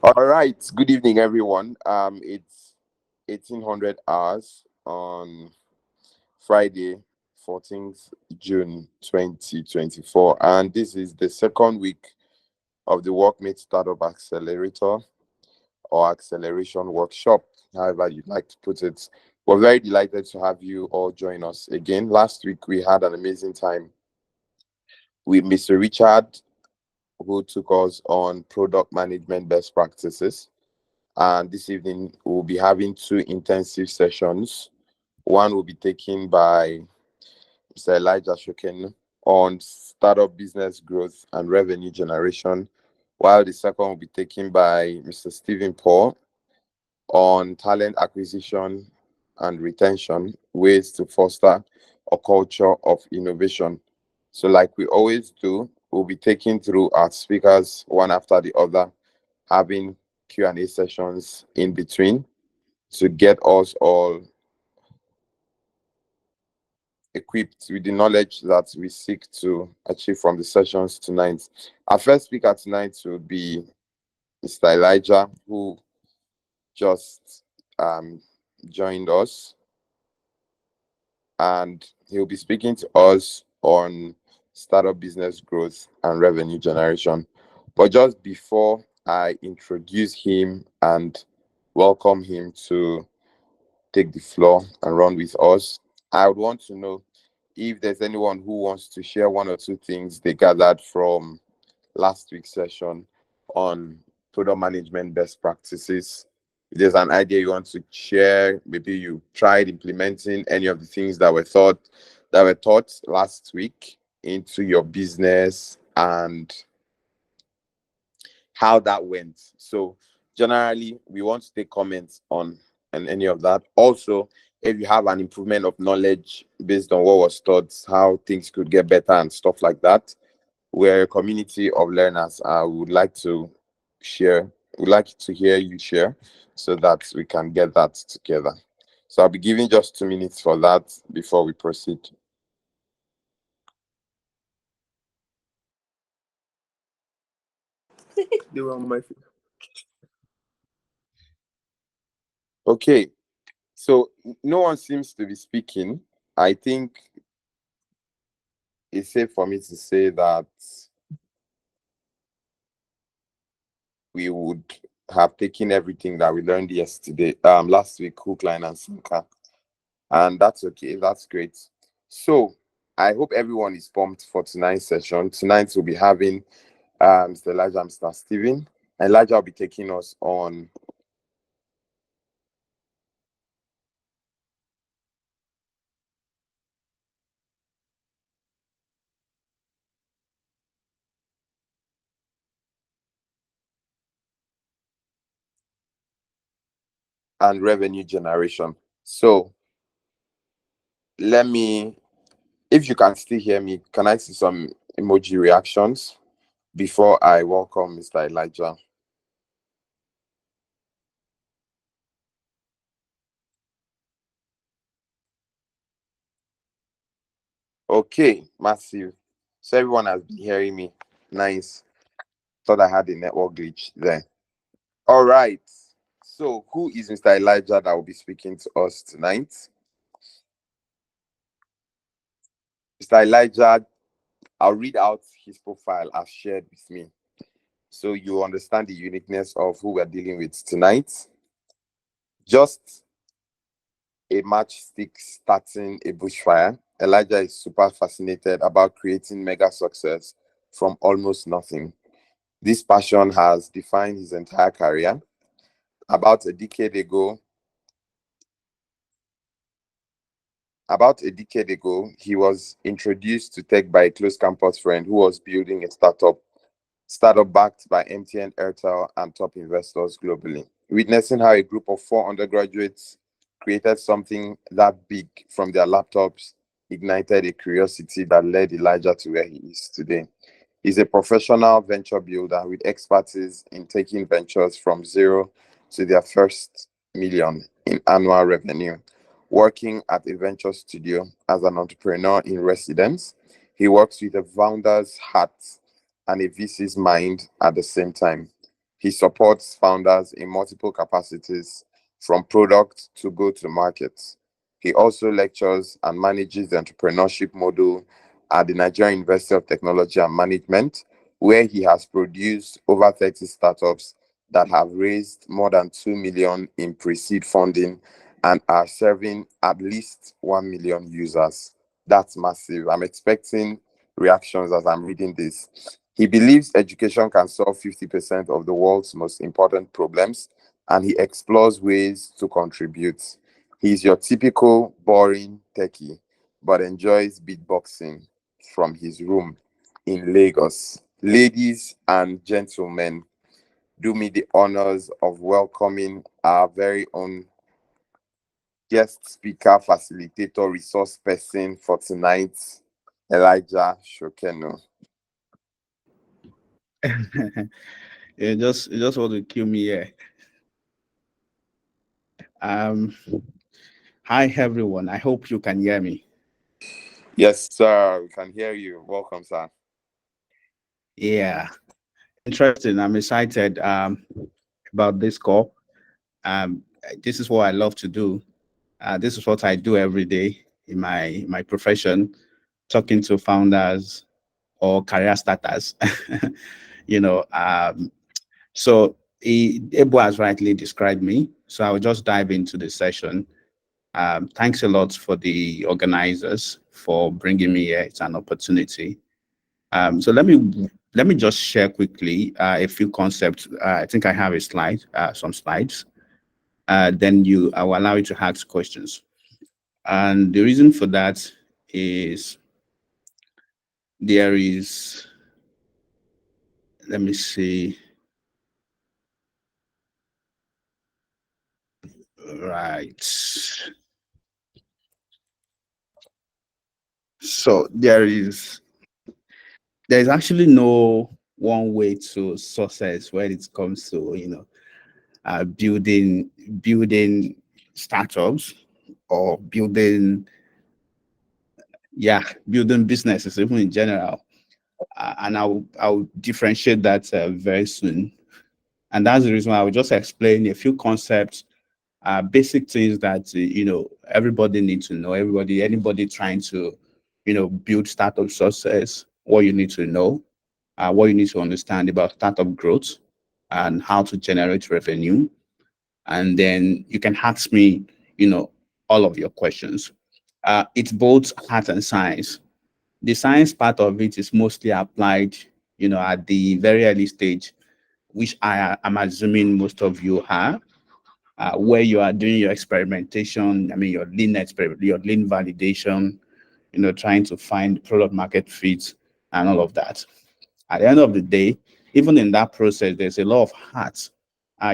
All right. Good evening, everyone. It's 1800 hours on Friday, 14th June 2024, and this is the second week of the Workmate Startup Accelerator or Acceleration Workshop, however you'd like to put it. We're very delighted to have you all join us again. Last week we had an amazing time with Mr. Richard, who took us on product management best practices. And this evening, we'll be having two intensive sessions. One will be taken by Mr. Elijah Shokenu on startup business growth and revenue generation, while the second will be taken by Mr. Stephen Paul on talent acquisition and retention, ways to foster a culture of innovation. So, like we always do, we'll be taking through our speakers one after the other, having Q&A sessions in between to get us all equipped with the knowledge that we seek to achieve from the sessions tonight. Our first speaker tonight will be Mr. Elijah, who just joined us, and he'll be speaking to us on startup business growth and revenue generation. But just before I introduce him and welcome him to take the floor and run with us, I would want to know if there's anyone who wants to share one or two things they gathered from last week's session on product management best practices. If there's an idea you want to share, maybe you tried implementing any of the things that were taught last week into your business and how that went. So generally, we want to take comments on any of that. Also, if you have an improvement of knowledge based on what was taught, how things could get better and stuff like that, we're a community of learners. I would like to share, would like to hear you share so that we can get that together. So I'll be giving just 2 minutes for that before we proceed. They were on my Okay, so no one seems to be speaking. I think it's safe for me to say that we would have taken everything that we learned last week, hook, line, and sinker. And that's okay. That's great. So I hope everyone is pumped for tonight's session. Tonight we'll be having Mr. Elijah and Mr. Steven. Elijah will be taking us on revenue generation. So let me, if you can still hear me, can I see some emoji reactions before I welcome Mr. Elijah? Okay, massive. So everyone has been hearing me. Nice. Thought I had a network glitch there. All right. So who is Mr. Elijah that will be speaking to us tonight? Mr. Elijah, I'll read out his profile as shared with me so you understand the uniqueness of who we're dealing with tonight. Just a matchstick starting a bushfire. Elijah is super fascinated about creating mega success from almost nothing. This passion has defined his entire career. About a decade ago, About a decade ago, he was introduced to tech by a close campus friend who was building a startup backed by MTN, Airtel, and top investors globally. Witnessing how a group of four undergraduates created something that big from their laptops ignited a curiosity that led Elijah to where he is today. He's a professional venture builder with expertise in taking ventures from zero to their first million in annual revenue. Working at a venture studio as an entrepreneur in residence, he works with a founder's heart and a VC's mind at the same time. He supports founders in multiple capacities, from product to go to market. He also lectures and manages the entrepreneurship module at the Nigerian University of Technology and Management, where he has produced over 30 startups that have raised more than 2 million in pre-seed funding and are serving at least 1 million users. That's massive. I'm expecting reactions as I'm reading this. He believes education can solve 50% of the world's most important problems, and he explores ways to contribute. He's your typical boring techie, but enjoys beatboxing from his room in Lagos. Ladies and gentlemen, do me the honors of welcoming our very own guest speaker, facilitator, resource person for tonight, Elijah Shokenu. You just want to kill me here. Um, Hi everyone. I hope you can hear me. Yes, sir, we can hear you. Welcome, sir. Yeah, interesting. I'm excited about this call. Um, this is what I love to do. This is what I do every day in my profession, talking to founders or career starters. you know, um, Ebo has rightly described me. So I'll just dive into the session. Thanks a lot for the organizers for bringing me here. It's an opportunity. So let me just share quickly a few concepts. I think I have a slide, some slides. Then I will allow you to ask questions. And the reason for that is there is, let me see, right. So there's actually no one way to success when it comes to building startups or building businesses even in general. And I'll differentiate that very soon. And that's the reason why I will just explain a few concepts, basic things that everybody needs to know. Anybody trying to build startup success, what you need to know, what you need to understand about startup growth and how to generate revenue. And then you can ask me, all of your questions. It's both art and science. The science part of it is mostly applied, at the very early stage, which I am assuming most of you have, where you are doing your experimentation. I mean, your lean validation, trying to find product market fit and all of that. At the end of the day, even in that process, there's a lot of heart.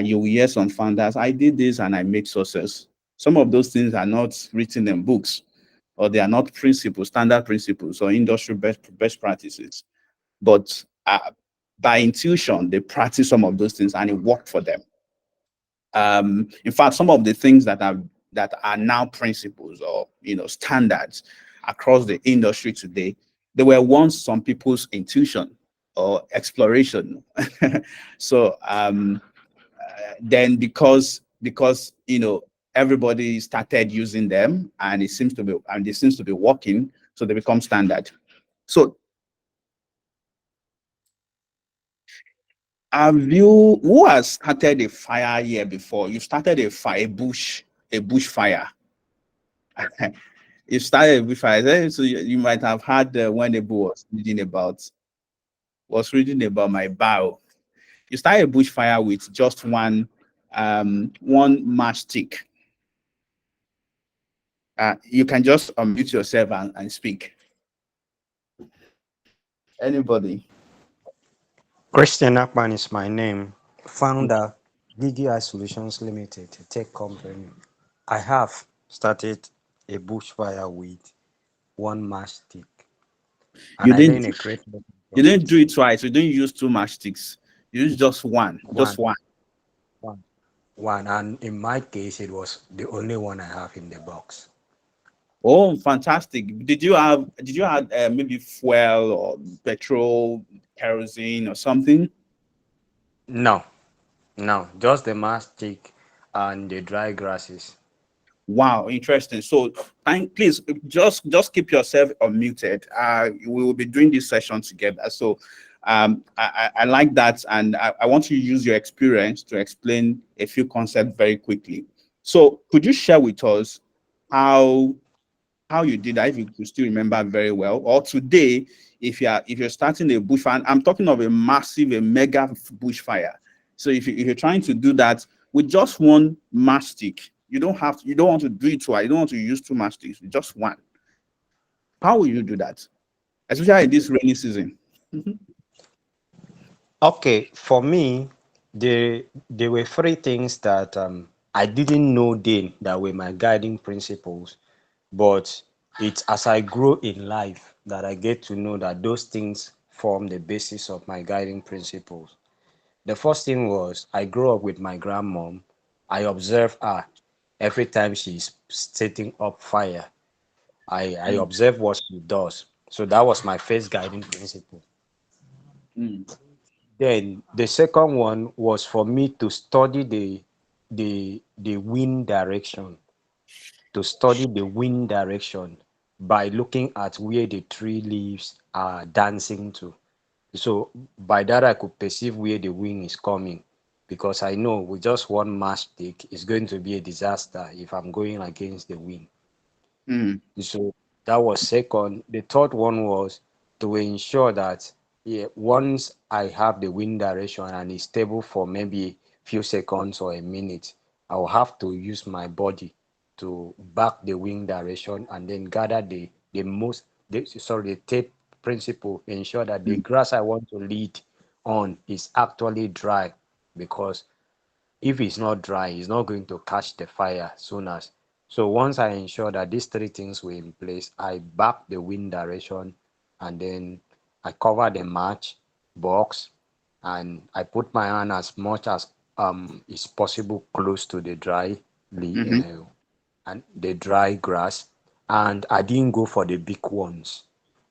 You will hear some founders, I did this and I made success. Some of those things are not written in books, or they are not principles, standard principles or industry best practices. But by intuition, they practice some of those things and it worked for them. In fact, some of the things that are now principles or standards across the industry today, they were once some people's intuition or exploration. So then because everybody started using them and it seems to be working, so they become standard. So have you who has started a fire here before? You started a bush fire. You started a bush fire. So you might have heard when the boy was reading about my bio. You start a bush fire with just one matchstick. You can just unmute yourself and speak. Anybody? Christian Akpan is my name, founder DDI Solutions Limited, a tech company. I have started a bushfire with one matchstick, You and I didn't learned a great lesson you from didn't it. do it twice. You didn't use two matchsticks. You used just one. Just One, one. one, one, and in my case, it was the only one I have in the box. Oh, fantastic. Did you have maybe fuel or petrol, kerosene or something? No, No, just the mastic and the dry grasses. Wow, interesting. So, please just keep yourself unmuted. We will be doing this session together. So, I like that, and I want to use your experience to explain a few concepts very quickly. So, could you share with us how how you did that, if you could still remember very well, or today, if you're starting a bushfire? I'm talking of a massive, a mega bushfire. So if you're trying to do that with just one mastic, you don't want to do it twice, you don't want to use two mastics, just one. How will you do that, especially in this rainy season? Okay, for me, there were three things that I didn't know then that were my guiding principles, but it's as I grow in life that I get to know that those things form the basis of my guiding principles. The first thing was I grew up with my grandmom. I observe her every time she's setting up fire. I Mm, observe what she does. So that was my first guiding principle. mm, Then the second one was for me to study the wind direction, to study the wind direction by looking at where the tree leaves are dancing to. So by that I could perceive where the wind is coming, because I know with just one matchstick it's going to be a disaster if I'm going against the wind. mm, So that was second. The third one was to ensure that, yeah, once I have the wind direction and it's stable for maybe few seconds or a minute, I'll have to use my body to back the wind direction and then gather the third principle, ensure that the mm, grass I want to lead on is actually dry, because if it's not dry, it's not going to catch the fire soon as. So once I ensure that these three things were in place, I back the wind direction and then I cover the match box and I put my hand as much as is possible close to the mhm, and the dry grass, and I didn't go for the big ones.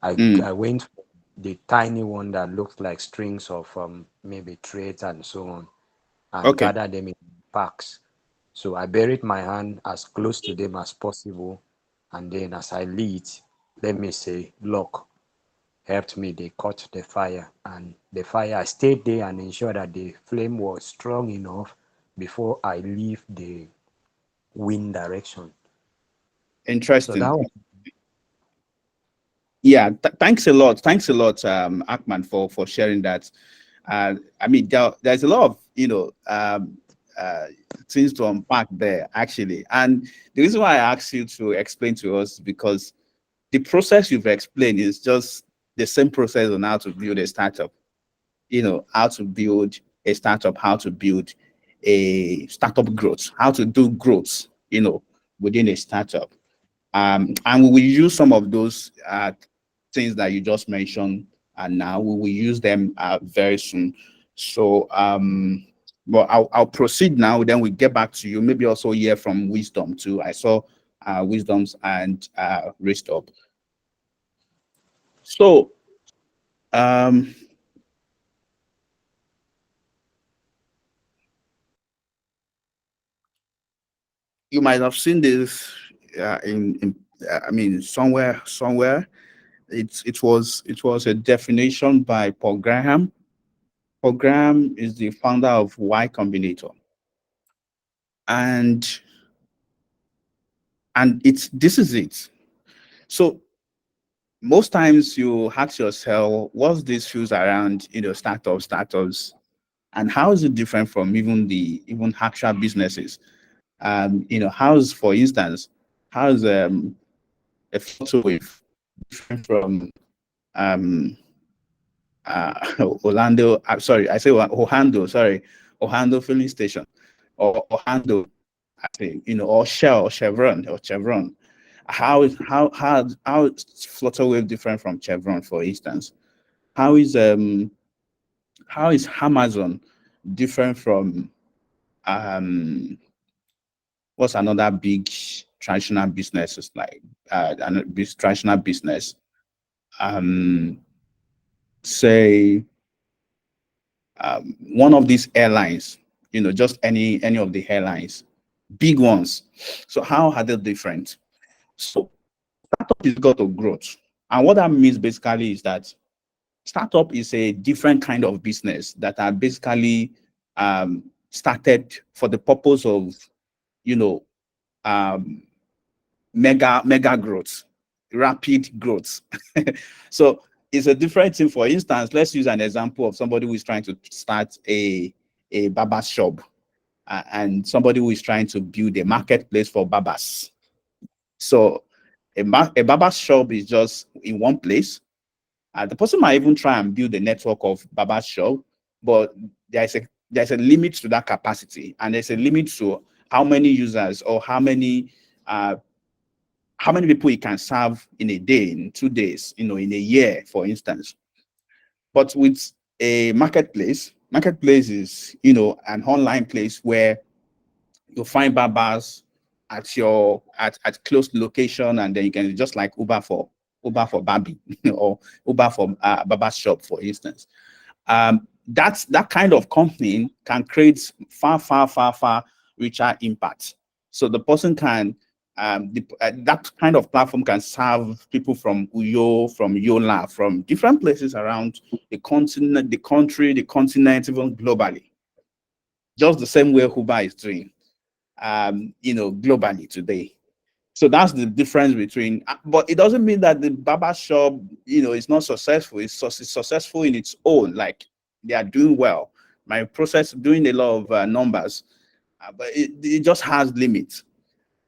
mm. I went for the tiny one that looked like strings of maybe threads and so on, and Okay, gather them in packs. So I buried my hand as close to them as possible, and then as I lit, let me say, luck helped me. They caught the fire, and the fire I stayed there and ensured that the flame was strong enough before I leave the wind direction. So that interesting. was Yeah, thanks a lot, Akman, for sharing that. I mean, there's a lot of uh, things to unpack there actually, and the reason why I asked you to explain to us is because the process you've explained is just the same process on how to build a startup. How to build a startup, how to build a startup growth, how to do growth, within a startup. And we will use some of those things that you just mentioned, and now we will use them very soon. So, but I'll proceed now. Then we get back to you. Maybe also hear from Wisdom too. I saw Wisdom's and raised up. So, um, you might have seen this I mean, somewhere. It was a definition by Paul Graham. Paul Graham is the founder of Y Combinator, and it's this is it. So most times you ask yourself, what's these shoes around, startups, and how is it different from even actual businesses? How's, for instance, how's a photo wave different from um Orlando? Sorry, I say Ohando. Sorry, Ohando filling station, or Ohando, I think, or Shell, or Chevron. How is Flutterwave different from Chevron, for instance? How is um how is Amazon different from um what's another big traditional business? Is like traditional business, um say one of these airlines. just any of the airlines, big ones. So how are they different? So startup is got to growth. And what that means basically is that startup is a different kind of business that are basically started for the purpose of, you know, um, mega growth, rapid growth. So it's a different thing. For instance, let's use an example of somebody who is trying to start a barber shop, and somebody who is trying to build a marketplace for barbers. So a barber shop is just in one place. The person might even try and build a network of barber shop, but there's a limit to that capacity, and there's a limit to how many users or how many people he can serve in a day, in 2 days, in a year, for instance. But with a marketplace is, an online place where you find barbers at close location, and then you can just like Uber for Barbie or Uber for barber shop, for instance. That kind of company can create far richer impact. So the person can that kind of platform can serve people from Uyo, from Yola, from different places around the continent, the country, the continent, even globally. Just the same way Uber is doing, globally today. So that's the difference between, but it doesn't mean that the barber shop, is not successful. It's successful in its own, like they are doing well. My process doing a lot of numbers, but it just has limits.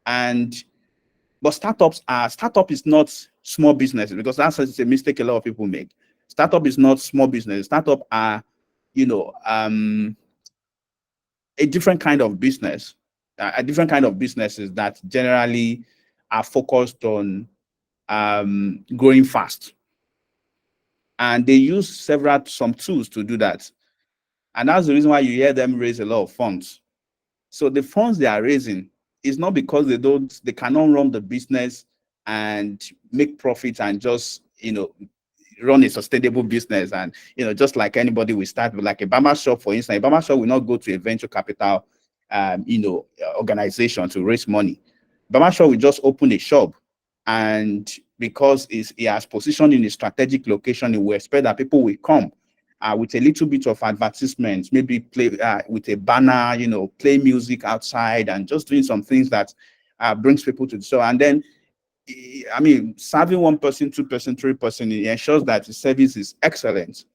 But startup is not small businesses, because that's a mistake a lot of people make. Startup is not small business. Startup are, a different kind of business, a different kind of businesses that generally are focused on growing fast. And they use some tools to do that. And that's the reason why you hear them raise a lot of funds. So the funds they are raising is not because they cannot run the business and make profits and just, run a sustainable business. And, just like anybody will start with, like a barber shop, for instance. A barber shop will not go to a venture capital, organization to raise money. Barber shop will just open a shop, and because it has positioned in a strategic location, it will expect that people will come with a little bit of advertisement, maybe play with a banner, play music outside, and just doing some things that brings people to the show. And then, serving one person, two person, three person, it ensures that the service is excellent,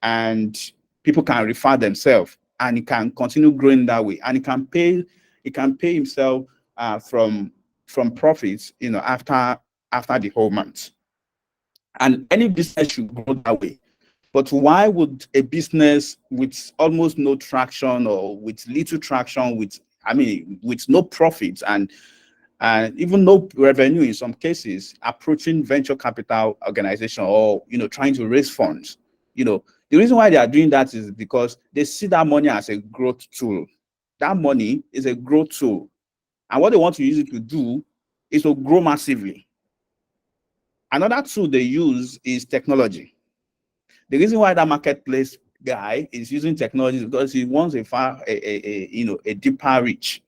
and people can refer themselves, and it can continue growing that way, and it can pay himself from profits, after the whole month. And any business should grow that way. But why would a business with almost no traction, or with little traction, with no profits and even no revenue in some cases, approaching venture capital organization, or trying to raise funds? The reason why they are doing that is because they see that money as a growth tool. That money is a growth tool, and what they want to use it to do is to grow massively. Another tool they use is technology. The reason why that marketplace guy is using technology is because he wants a deeper reach.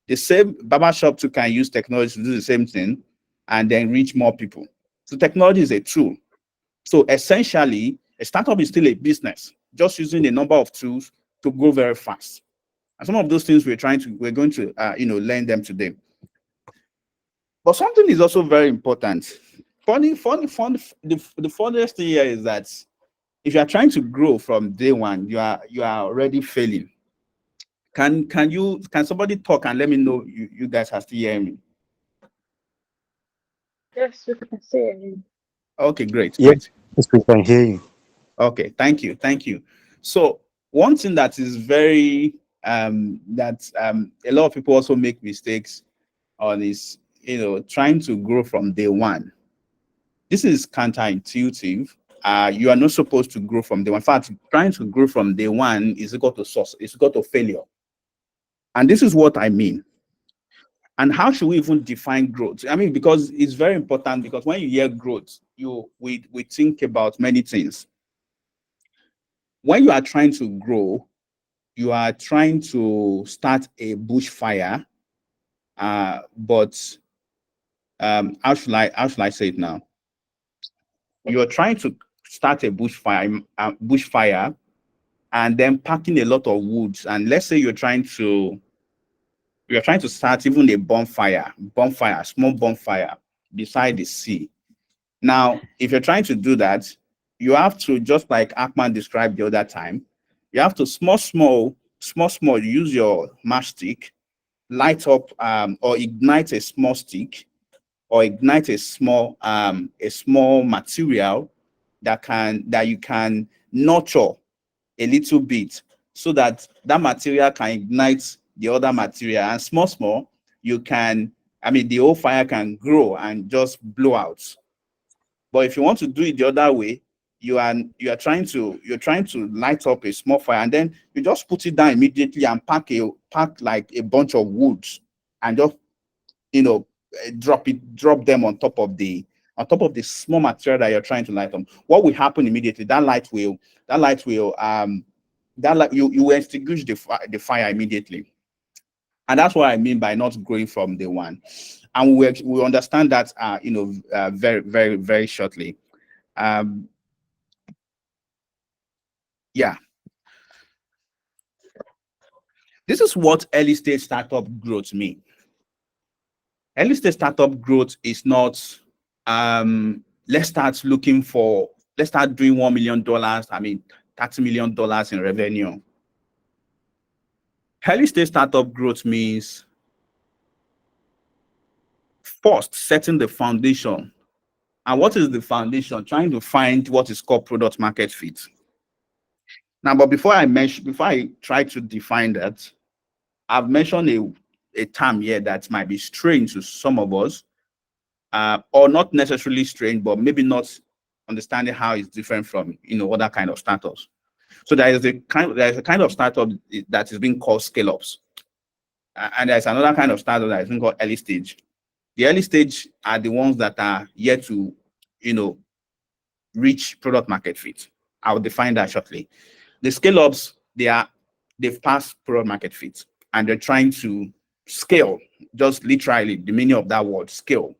The same barber shop too can use technology to do the same thing and then reach more people. So technology is a tool. So essentially, a startup is still a business, just using a number of tools to grow very fast. And some of those things we're going to learn them today. But something is also very important. The funniest thing here is that if you are trying to grow from day one, you are already failing. Can somebody talk and let me know you guys are still hearing me? Yes, we can see it. Okay, great. Yes, we can hear you. Okay, thank you. So one thing that is very that a lot of people also make mistakes on is trying to grow from day one. This is counterintuitive. You are not supposed to grow from day one. In fact, trying to grow from day one is equal to source, it's equal to failure. And this is what I mean. And how should we even define growth? Because it's very important, because when you hear growth, we think about many things. When you are trying to grow, you are trying to start a bushfire, but how should I say it now? You're trying to start a bushfire, and then packing a lot of woods. And let's say you're trying to start even a small bonfire beside the sea. Now, if you're trying to do that, you have to, just like Akman described the other time, you have to small, use your matchstick, light up or ignite a small stick, or ignite a small material that you can nurture a little bit, so that that material can ignite the other material, and small, you can, the whole fire can grow and just blow out. But if you want to do it the other way, you're trying to light up a small fire, and then you just put it down immediately and pack like a bunch of woods, and just, you know drop them on top of the small material that you're trying to light on. What will happen immediately? You will extinguish the fire immediately. And that's what I mean by not growing from day one. And we understand that very, very, very shortly. um yeah, this is what early stage startup growth mean. Early stage startup growth is not, let's start doing $1 million, $30 million in revenue. Early stage startup growth means first setting the foundation. And what is the foundation? Trying to find what is called product market fit. Now, but before I try to define that, I've mentioned a term here that might be strange to some of us, or not necessarily strange, but maybe not understanding how it's different from other kind of startups. So there's a kind of startup that is being called scale ups, and there's another kind of startup that is being called early stage. The early stage are the ones that are yet to, reach product market fit. I'll define that shortly. The scale ups, they've passed product market fit, and they're trying to scale, just literally the meaning of that word, scale.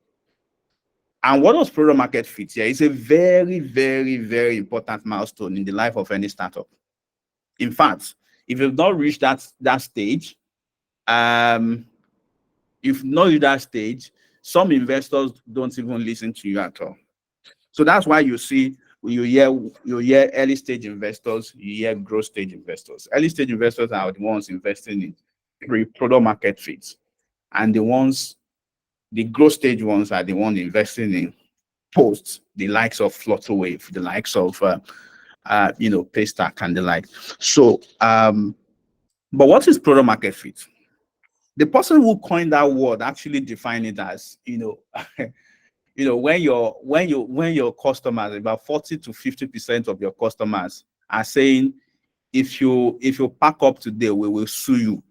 And what does product market fit here? It's a very, very, very important milestone in the life of any startup. In fact, if you've not reached that stage, um, some investors don't even listen to you at all. So that's why you hear early stage investors, you hear growth stage investors. Early stage investors are the ones investing in product market fit, and the growth stage ones are the ones investing in post, the likes of Flutterwave, the likes of Paystack and the like. So, but what is product market fit? The person who coined that word actually defined it as, when your customers, about 40 to 50% of your customers are saying, if you pack up today, we will sue you.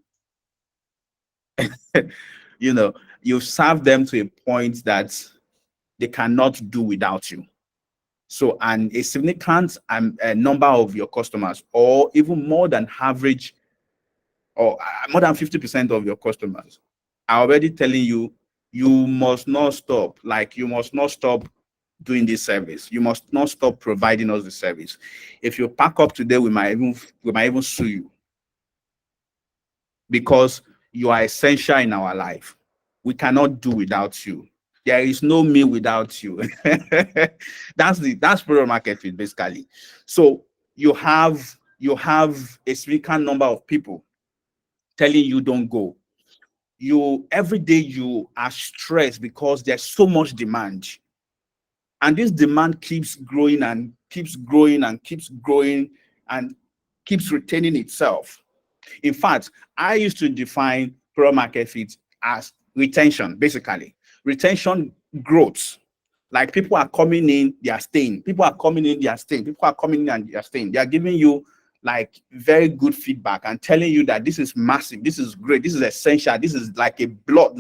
You've served them to a point that they cannot do without you. So, and a significant number of your customers, or even more than average, or more than 50% of your customers, are already telling you, you must not stop. Like, you must not stop doing this service. You must not stop providing us the service. If you pack up today, we might even sue you, because you are essential in our life. We cannot do without you. There is no me without you. That's product market fit, basically. So you have a significant number of people telling you don't go. Every day you are stressed because there's so much demand. And this demand keeps growing and keeps growing and keeps growing and keeps retaining itself. In fact, I used to define product market fit as retention, basically. Retention growth. Like, people are coming in, they are staying. People are coming in, they are staying. People are coming in and they are staying. They are giving you like very good feedback and telling you that this is massive, this is great, this is essential, this is like blood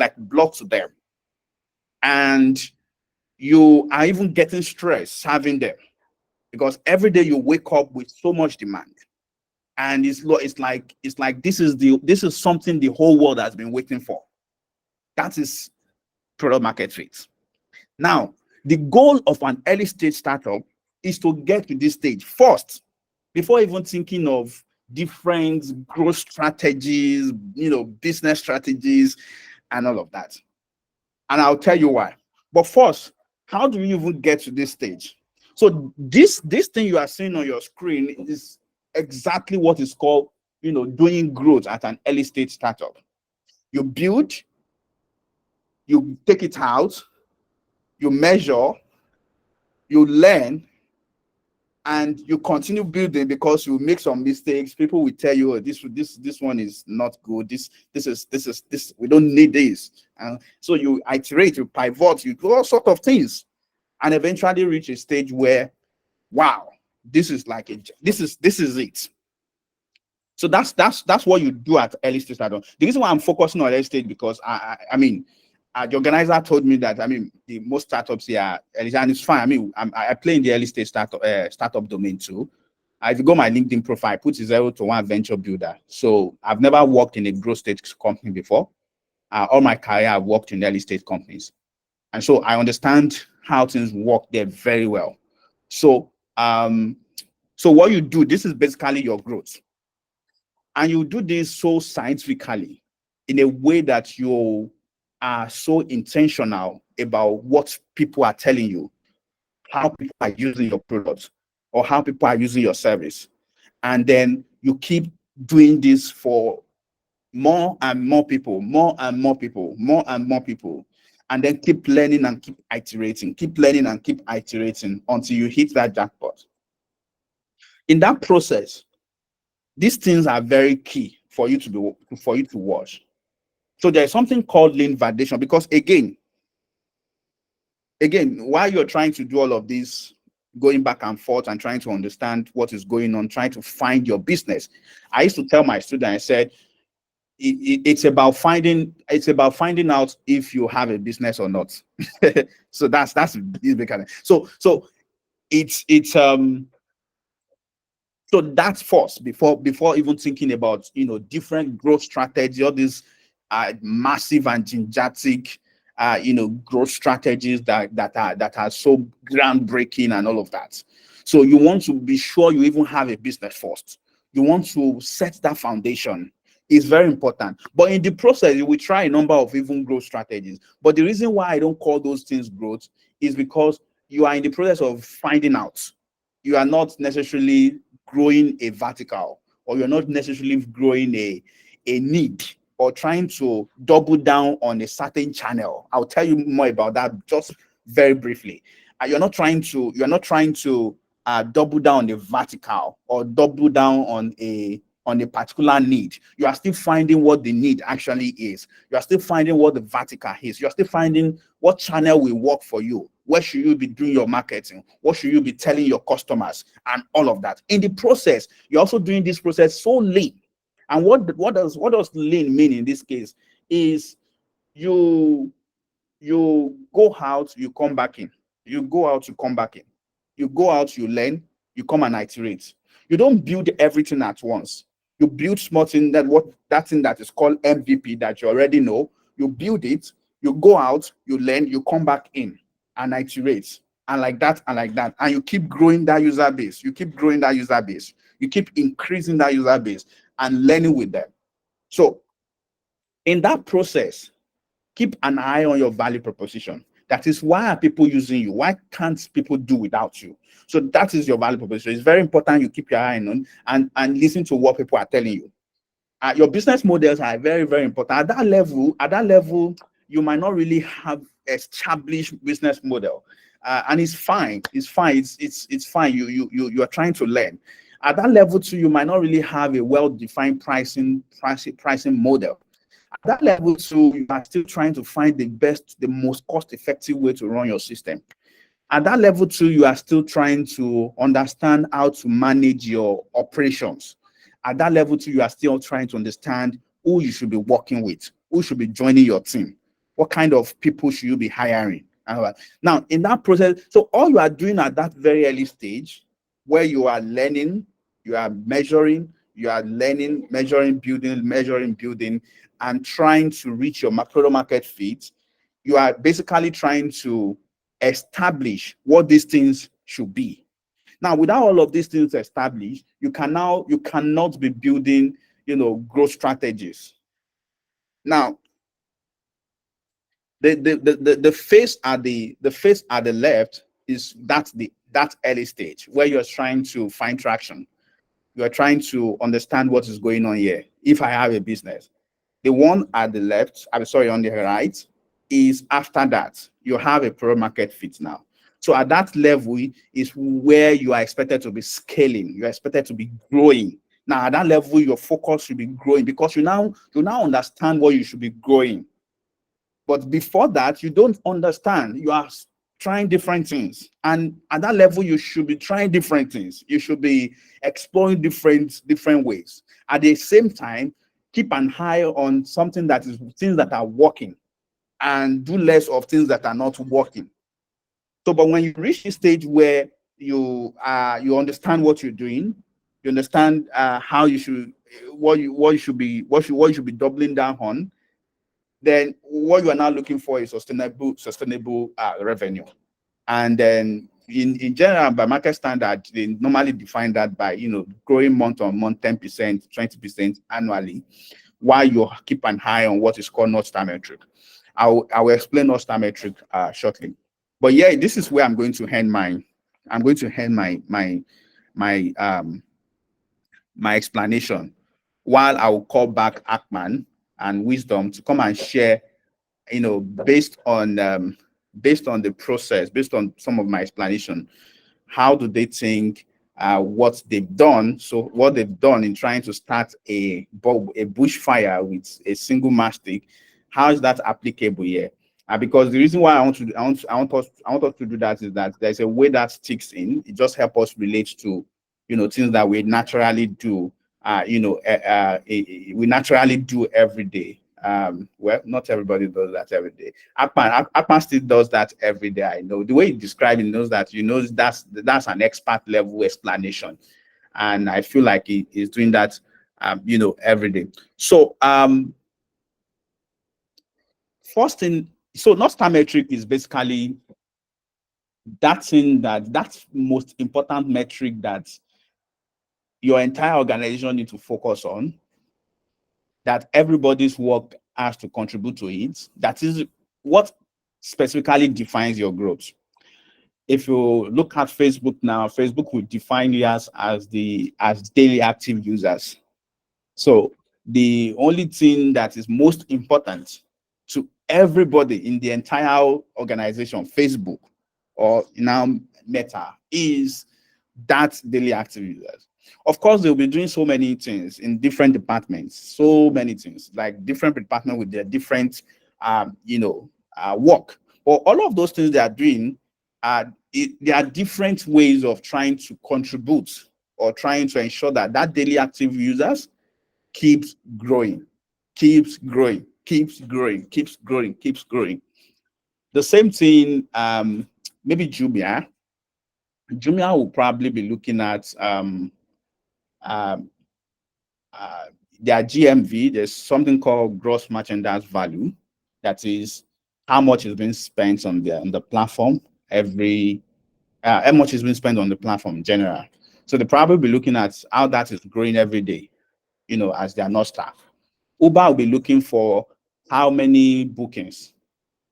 to them. And you are even getting stressed serving them, because every day you wake up with so much demand. and it's like this is something the whole world has been waiting for. That is product market fit. Now, the goal of an early stage startup is to get to this stage first, before even thinking of different growth strategies, business strategies, and all of that. And I'll tell you why. But first, how do you even get to this stage? So this thing you are seeing on your screen is exactly what is called, doing growth at an early stage startup. You build, you take it out, you measure, you learn, and you continue building because you make some mistakes. People will tell you, oh, this one is not good. This we don't need this. And so you iterate, you pivot, you do all sort of things, and eventually reach a stage where, wow, this is it. So that's what you do at early stage startup. The reason why I'm focusing on early stage, because I mean, the organizer told me that, I mean, the most startups here, and it's fine. I mean, I play in the early stage startup domain too. If you go my LinkedIn profile, I put 0 to 1 venture builder. So I've never worked in a growth stage company before. All my career, I've worked in early stage companies, and so I understand how things work there very well. So so what you do, this is basically your growth. And you do this so scientifically, in a way that you are so intentional about what people are telling you, how people are using your product, or how people are using your service. And then you keep doing this for more and more people, more and more people, more and more people. And then keep learning and keep iterating, keep learning and keep iterating until you hit that jackpot. In that process, these things are very key for you to watch. So there's something called lean validation, because again, while you're trying to do all of this, going back and forth and trying to understand what is going on, trying to find your business, I used to tell my students, I said, it's about finding out if you have a business or not. So that's because so it's so that's first, before even thinking about different growth strategy, all these massive and gigantic growth strategies that are so groundbreaking and all of that. So you want to be sure you even have a business first. You want to set that foundation. Is very important. But in the process, you will try a number of even growth strategies. But the reason why I don't call those things growth is because you are in the process of finding out. You are not necessarily growing a vertical, or you're not necessarily growing a need, or trying to double down on a certain channel. I'll tell you more about that just very briefly. You're not trying to double down on the vertical, or double down on a particular need. You are still finding what the need actually is. You are still finding what the vertical is. You are still finding what channel will work for you. Where should you be doing your marketing? What should you be telling your customers? And all of that. In the process, you're also doing this process so lean. And what does lean mean in this case is you go out, you come back in. You go out, you come back in. You go out, you learn, you come and iterate. You don't build everything at once. You build small thing, that thing that is called MVP that you already know. You build it, you go out, you learn, you come back in and iterate. And like that, and like that. And you keep growing that user base. You keep growing that user base. You keep increasing that user base and learning with them. So in that process, keep an eye on your value proposition. That is, why are people using you? Why can't people do without you? So that is your value proposition. It's very important you keep your eye on and listen to what people are telling you. Your business models are very, very important. At that level, you might not really have established business model, and it's fine. It's fine. It's fine. You are trying to learn. At that level too, you might not really have a well-defined pricing model. At that level too, you are still trying to find the most cost-effective way to run your system. At that level too, you are still trying to understand how to manage your operations. At that level too, you are still trying to understand who you should be working with, who should be joining your team, what kind of people should you be hiring. Now, in that process, so all you are doing at that very early stage, where you are learning, you are measuring, you are learning, measuring, building, and trying to reach your macro market fit. You are basically trying to establish what these things should be. Now, without all of these things established, you cannot be building, growth strategies. Now, the phase at the left is that early stage where you're trying to find traction. You are trying to understand what is going on here. If I have a business, the one at the left, I'm sorry, on the right, is after that you have a product market fit now. So at that level is where you are expected to be scaling. You are expected to be growing. Now at that level, your focus should be growing because you now understand what you should be growing. But before that, you don't understand. You are trying different things. And at that level, you should be trying different things. You should be exploring different ways. At the same time, keep an eye on something that is things that are working and do less of things that are not working. So, but when you reach the stage where you understand what you're doing, you understand how you should what you should be doubling down on, then what you are now looking for is sustainable revenue. And then in general, by market standard, they normally define that by growing month on month 10%, 20% annually, while you keep an eye on what is called North Star metric. I will explain North Star metric shortly. But yeah, this is where I'm going to end my explanation, while I will call back Akman and Wisdom to come and share, based on the process, based on some of my explanation, how do they think what they've done? So what they've done in trying to start a bushfire with a single mastic, how is that applicable here? Because the reason why I want us to do that is that there's a way that sticks in. It just helps us relate to things that we naturally do. We naturally do every day. Well, not everybody does that every day. Akpan still does that every day. I know the way you describe it, knows that that's an expert level explanation, and I feel like he is doing that every day. So first thing, so North Star metric is basically that's most important metric that your entire organization need to focus on, that everybody's work has to contribute to it. That is what specifically defines your growth. If you look at Facebook now, Facebook will define you as daily active users. So the only thing that is most important to everybody in the entire organization, Facebook or now Meta, is that daily active users. Of course, they'll be doing so many things in different departments, so many things, like different departments with their different, work. But all of those things they are doing, there are different ways of trying to contribute or trying to ensure that daily active users keeps growing, keeps growing, keeps growing, keeps growing, keeps growing. The same thing, maybe Jumia will probably be looking at their GMV. There's something called gross merchandise value. That is how much is being spent on the platform how much is being spent on the platform in general. So they probably be looking at how that is growing every day, as their North Star. Uber will be looking for how many bookings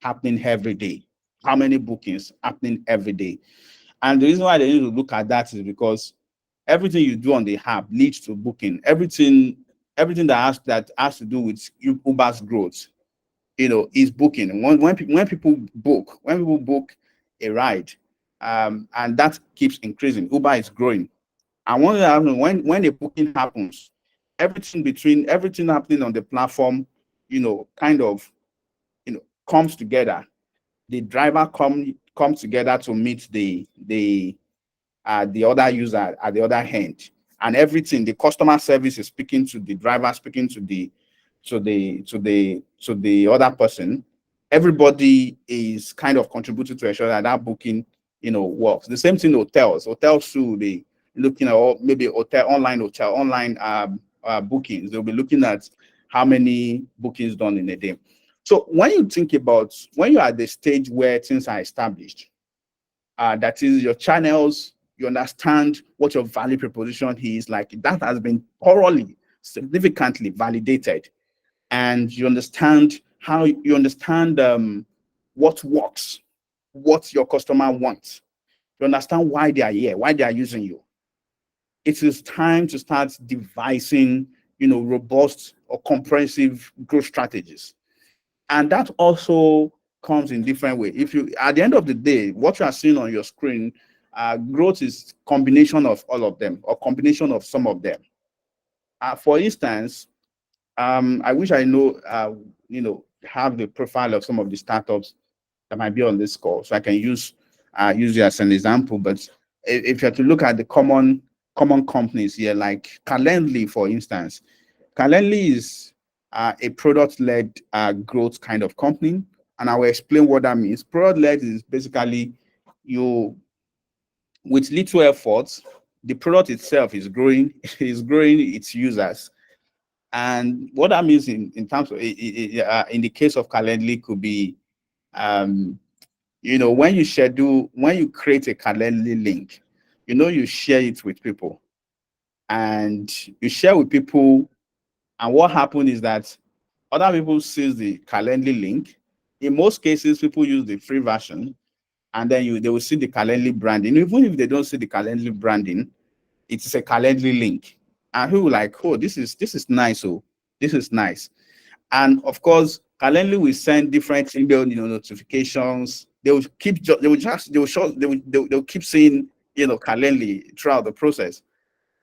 happening every day. How many bookings happening every day. And the reason why they need to look at that is because everything you do on the app leads to booking. Everything that has to do with Uber's growth, is booking. When people book a ride, and that keeps increasing, Uber is growing. And when a booking happens, everything happening on the platform, kind of, comes together. The driver comes together to meet the other user at the other hand, and everything, the customer service is speaking to the driver, speaking to the other person. Everybody is kind of contributing to ensure that booking works. The same thing hotels too, looking at, or maybe hotel online bookings. They'll be looking at how many bookings done in a day. So when you think about, when you're at the stage where things are established, that is your channels, you understand what your value proposition is, like that has been thoroughly, significantly validated, and you understand what works, what your customer wants. You understand why they are here, why they are using you. It is time to start devising, robust or comprehensive growth strategies. And that also comes in different ways. If you, at the end of the day, what you are seeing on your screen, growth is combination of all of them, or combination of some of them. For instance, I wish I know, have the profile of some of the startups that might be on this call, so I can use you as an example. But if you have to look at the common companies here, like Calendly, for instance, Calendly is a product-led growth kind of company, and I will explain what that means. Product-led is basically you, with little effort, the product itself is growing, is growing its users. And what that means in terms of, in the case of Calendly, could be, when you create a Calendly link, you share it with people, and you share with people, and what happened is that other people see the Calendly link. In most cases, people use the free version, and then they will see the Calendly branding. Even if they don't see the Calendly branding, it is a Calendly link, and people like, oh, this is nice. Oh, this is nice. And of course, Calendly will send different email, notifications. They'll keep saying, Calendly throughout the process.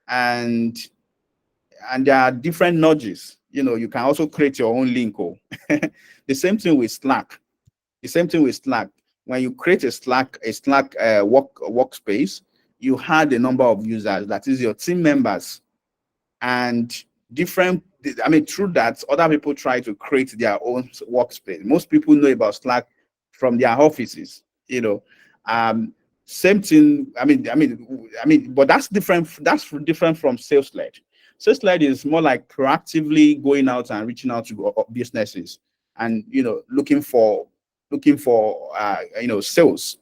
And there are different nudges. You can also create your own link. Oh. The same thing with Slack. When you create a Slack workspace, you had a number of users, that is your team members, and through that, other people try to create their own workspace. Most people know about Slack from their offices, same thing. But that's different. That's different from sales-led. Sales-led is more like proactively going out and reaching out to businesses, and looking for sales.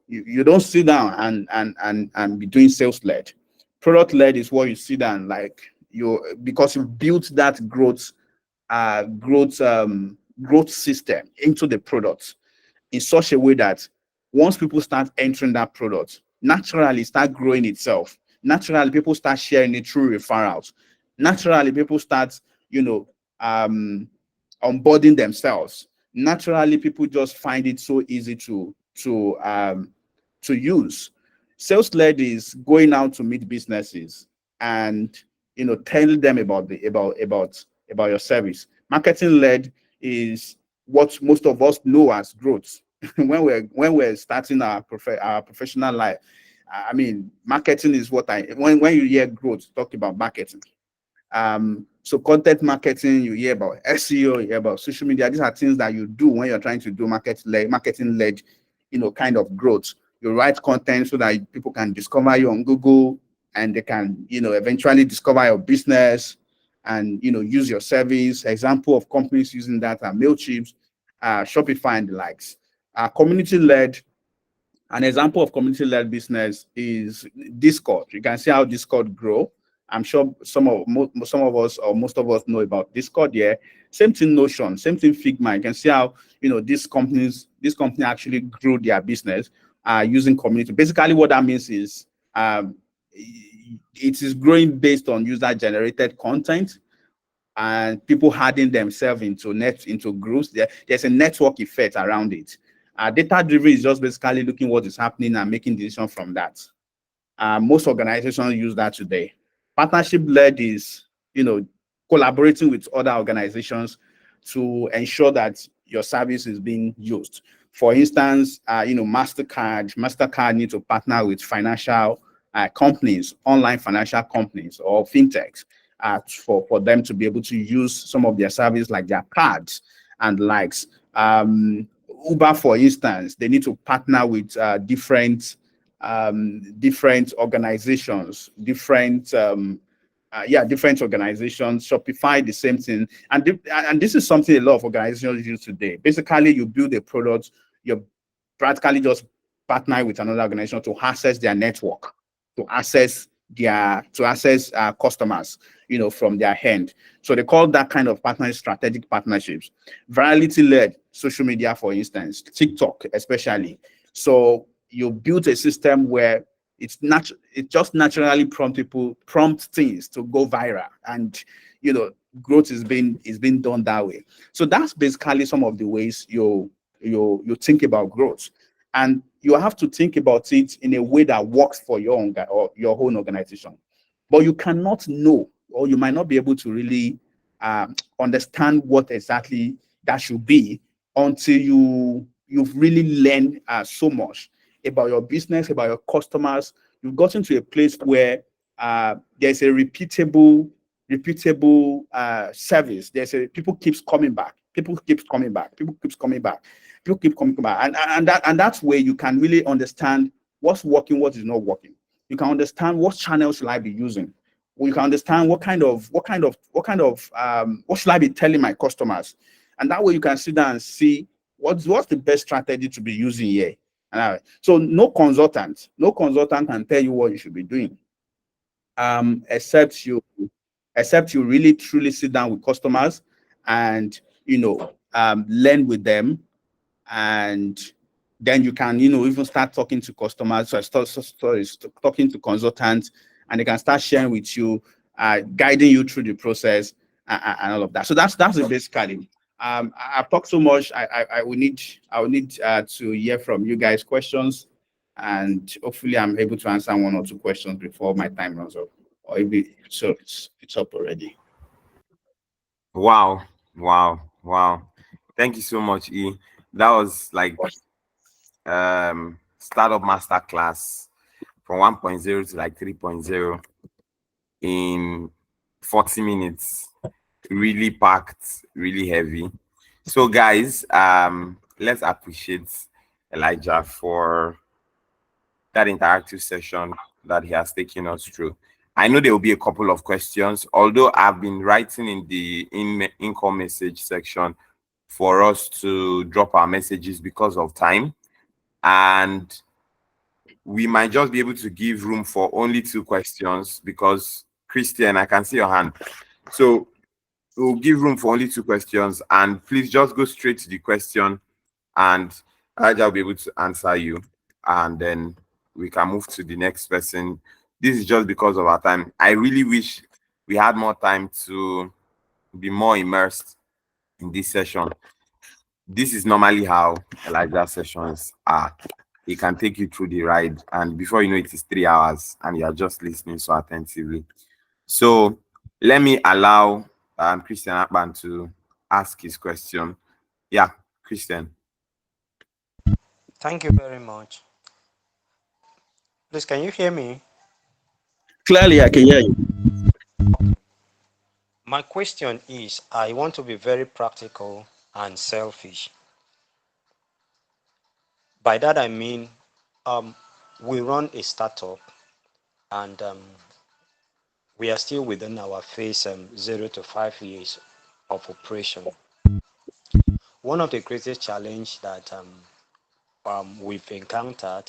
You don't sit down and be doing sales-led. Product-led is what you sit down, like, because you built that growth system into the product in such a way that once people start entering that product, naturally start growing itself. Naturally, people start sharing it through referrals. Naturally, people start, onboarding themselves. Naturally, people just find it so easy to use. Sales-led is going out to meet businesses and tell them about your service. Marketing-led is what most of us know as growth. when we're starting our professional life, marketing is what when you hear growth, talk about marketing. So content marketing, you hear about SEO, you hear about social media. These are things that you do when you're trying to do marketing-led, kind of growth. You write content so that people can discover you on Google, and they can, eventually discover your business and, use your service. Example of companies using that are Mailchimp, Shopify, and the likes. Community-led. An example of community-led business is Discord. You can see how Discord grow. I'm sure some of us, or most of us, know about Discord. Yeah, same thing Notion, same thing Figma. You can see how this company actually grew their business using community. Basically, what that means is it is growing based on user-generated content and people adding themselves into groups. There's a network effect around it. Data-driven is just basically looking what is happening and making decisions from that. Most organizations use that today. Partnership-led is, collaborating with other organizations to ensure that your service is being used. For instance, Mastercard need to partner with financial companies, online financial companies or fintechs, for them to be able to use some of their services, like their cards and likes. Uber, for instance, they need to partner with different different organizations, different organizations. Shopify, the same thing. And this is something a lot of organizations use today. Basically, you build a product, you're practically just partner with another organization to access their network, to access customers, from their hand. So they call that kind of partnership strategic partnerships. Virality-led social media, for instance, TikTok especially. So you build a system where it just naturally prompt things to go viral, and growth is being done that way. So that's basically some of the ways you think about growth, and you have to think about it in a way that works for your own organization. But you cannot know, or you might not be able to really understand what exactly that should be until you've really learned so much about your business, about your customers. You've gotten to a place where there's a repeatable service. People keeps coming back. People keeps coming back. People keeps coming back. People keep coming back. And that's where you can really understand what's working, what is not working. You can understand what channels should I be using. Or you can understand what should I be telling my customers. And that way you can sit down and see what's the best strategy to be using here. So no consultant can tell you what you should be doing, except you really truly sit down with customers and learn with them, and then you can even start talking to customers, so talking to consultants, and they can start sharing with you, guiding you through the process, and all of that. So that's it basically. I've talked so much. I will need to hear from you guys questions, and hopefully I'm able to answer one or two questions before my time runs up, or maybe so it's up already. Wow, wow, wow. Thank you so much, E. That was like startup masterclass from 1.0 to like 3.0 in 40 minutes. Really packed, really heavy. So guys, let's appreciate Elijah for that interactive session that he has taken us through. I know there will be a couple of questions, although I've been writing in the in-call message section for us to drop our messages because of time. And we might just be able to give room for only 2 questions because, Christian, I can see your hand. So we'll give room for only 2 questions, and please just go straight to the question, and Elijah will be able to answer you, and then we can move to the next person. This is just because of our time. I really wish we had more time to be more immersed in this session. This is normally how Elijah sessions are. He can take you through the ride, and before you know it is 3 hours, and you are just listening so attentively. So let me allow Christian Akpan to ask his question. Yeah, Christian. Thank you very much. Please, can you hear me? Clearly, I can hear you. My question is, I want to be very practical and selfish. By that I mean, we run a startup, and we are still within our phase 0 to 5 years of operation. One of the greatest challenge that we've encountered,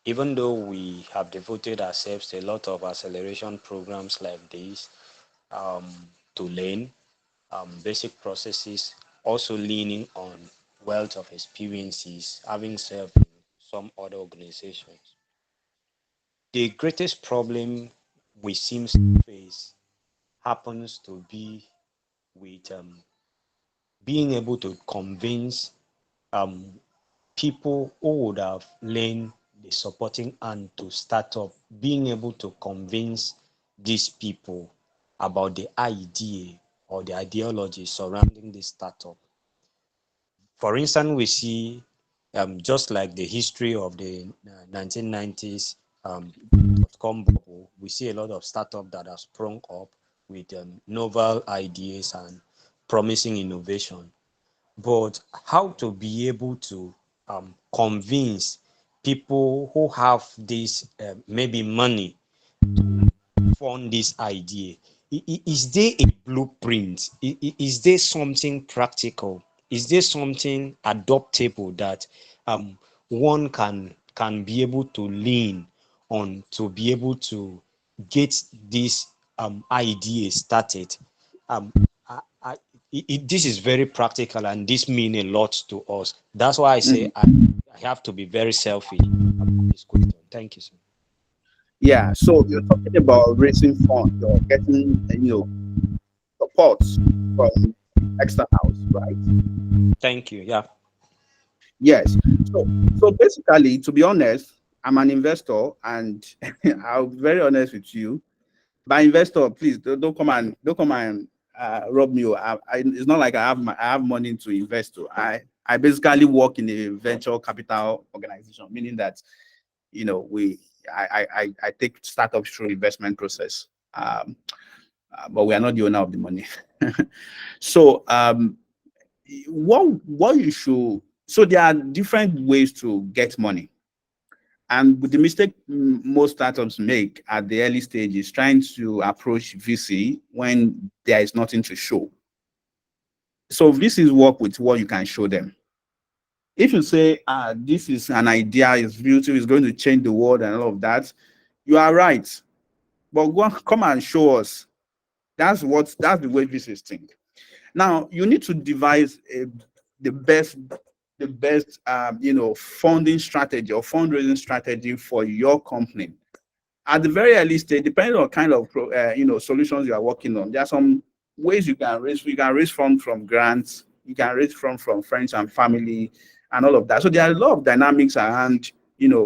even though we have devoted ourselves to a lot of acceleration programs like this, to learn basic processes, also leaning on wealth of experiences, having served in some other organizations. The greatest problem we seem to face happens to be with being able to convince um, people who would have lent the supporting hand to start up, being able to convince these people about the idea or the ideology surrounding the startup. For instance, we see just like the history of the 1990s dot-com bubble, we see a lot of startups that have sprung up with novel ideas and promising innovation. But how to be able to convince people who have this maybe money fund this idea? Is there a blueprint? Is there something practical? Is there something adoptable that one can be able to lean on to be able to get this idea started? Um, I, this is very practical and this means a lot to us. That's why I say Mhm. I have to be very selfish about this question. Thank you, sir. Yeah, so you're talking about raising funds or getting, support from externals, right? Thank you. Yeah. Yes. So basically, to be honest, I'm an investor, and I'll be very honest with you. By investor, please don't come and rob me. It's not like I have money to invest. To I basically work in a venture capital organization, meaning that we I take startups through investment process. But we are not the owner of the money. So what you should so there are different ways to get money. And the mistake most startups make at the early stage is trying to approach VC when there is nothing to show. So VCs work with what you can show them. If you say, this is an idea, it's beautiful, it's going to change the world and all of that, you are right. But come and show us. That's the way VCs think. Now you need to devise the best the best funding strategy or fundraising strategy for your company at the very early stage, depending on kind of solutions you are working on. There are some ways you can raise. You can raise funds from grants. You can raise from friends and family, and all of that. So there are a lot of dynamics around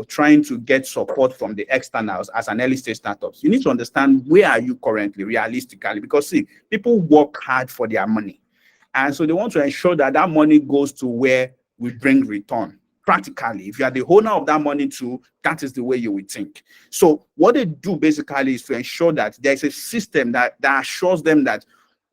trying to get support from the externals as an early stage startups. You need to understand where are you currently realistically, because see, people work hard for their money, and so they want to ensure that that money goes to where we bring return. Practically, if you are the owner of that money too, that is the way you would think. So what they do basically is to ensure that there's a system that assures them that,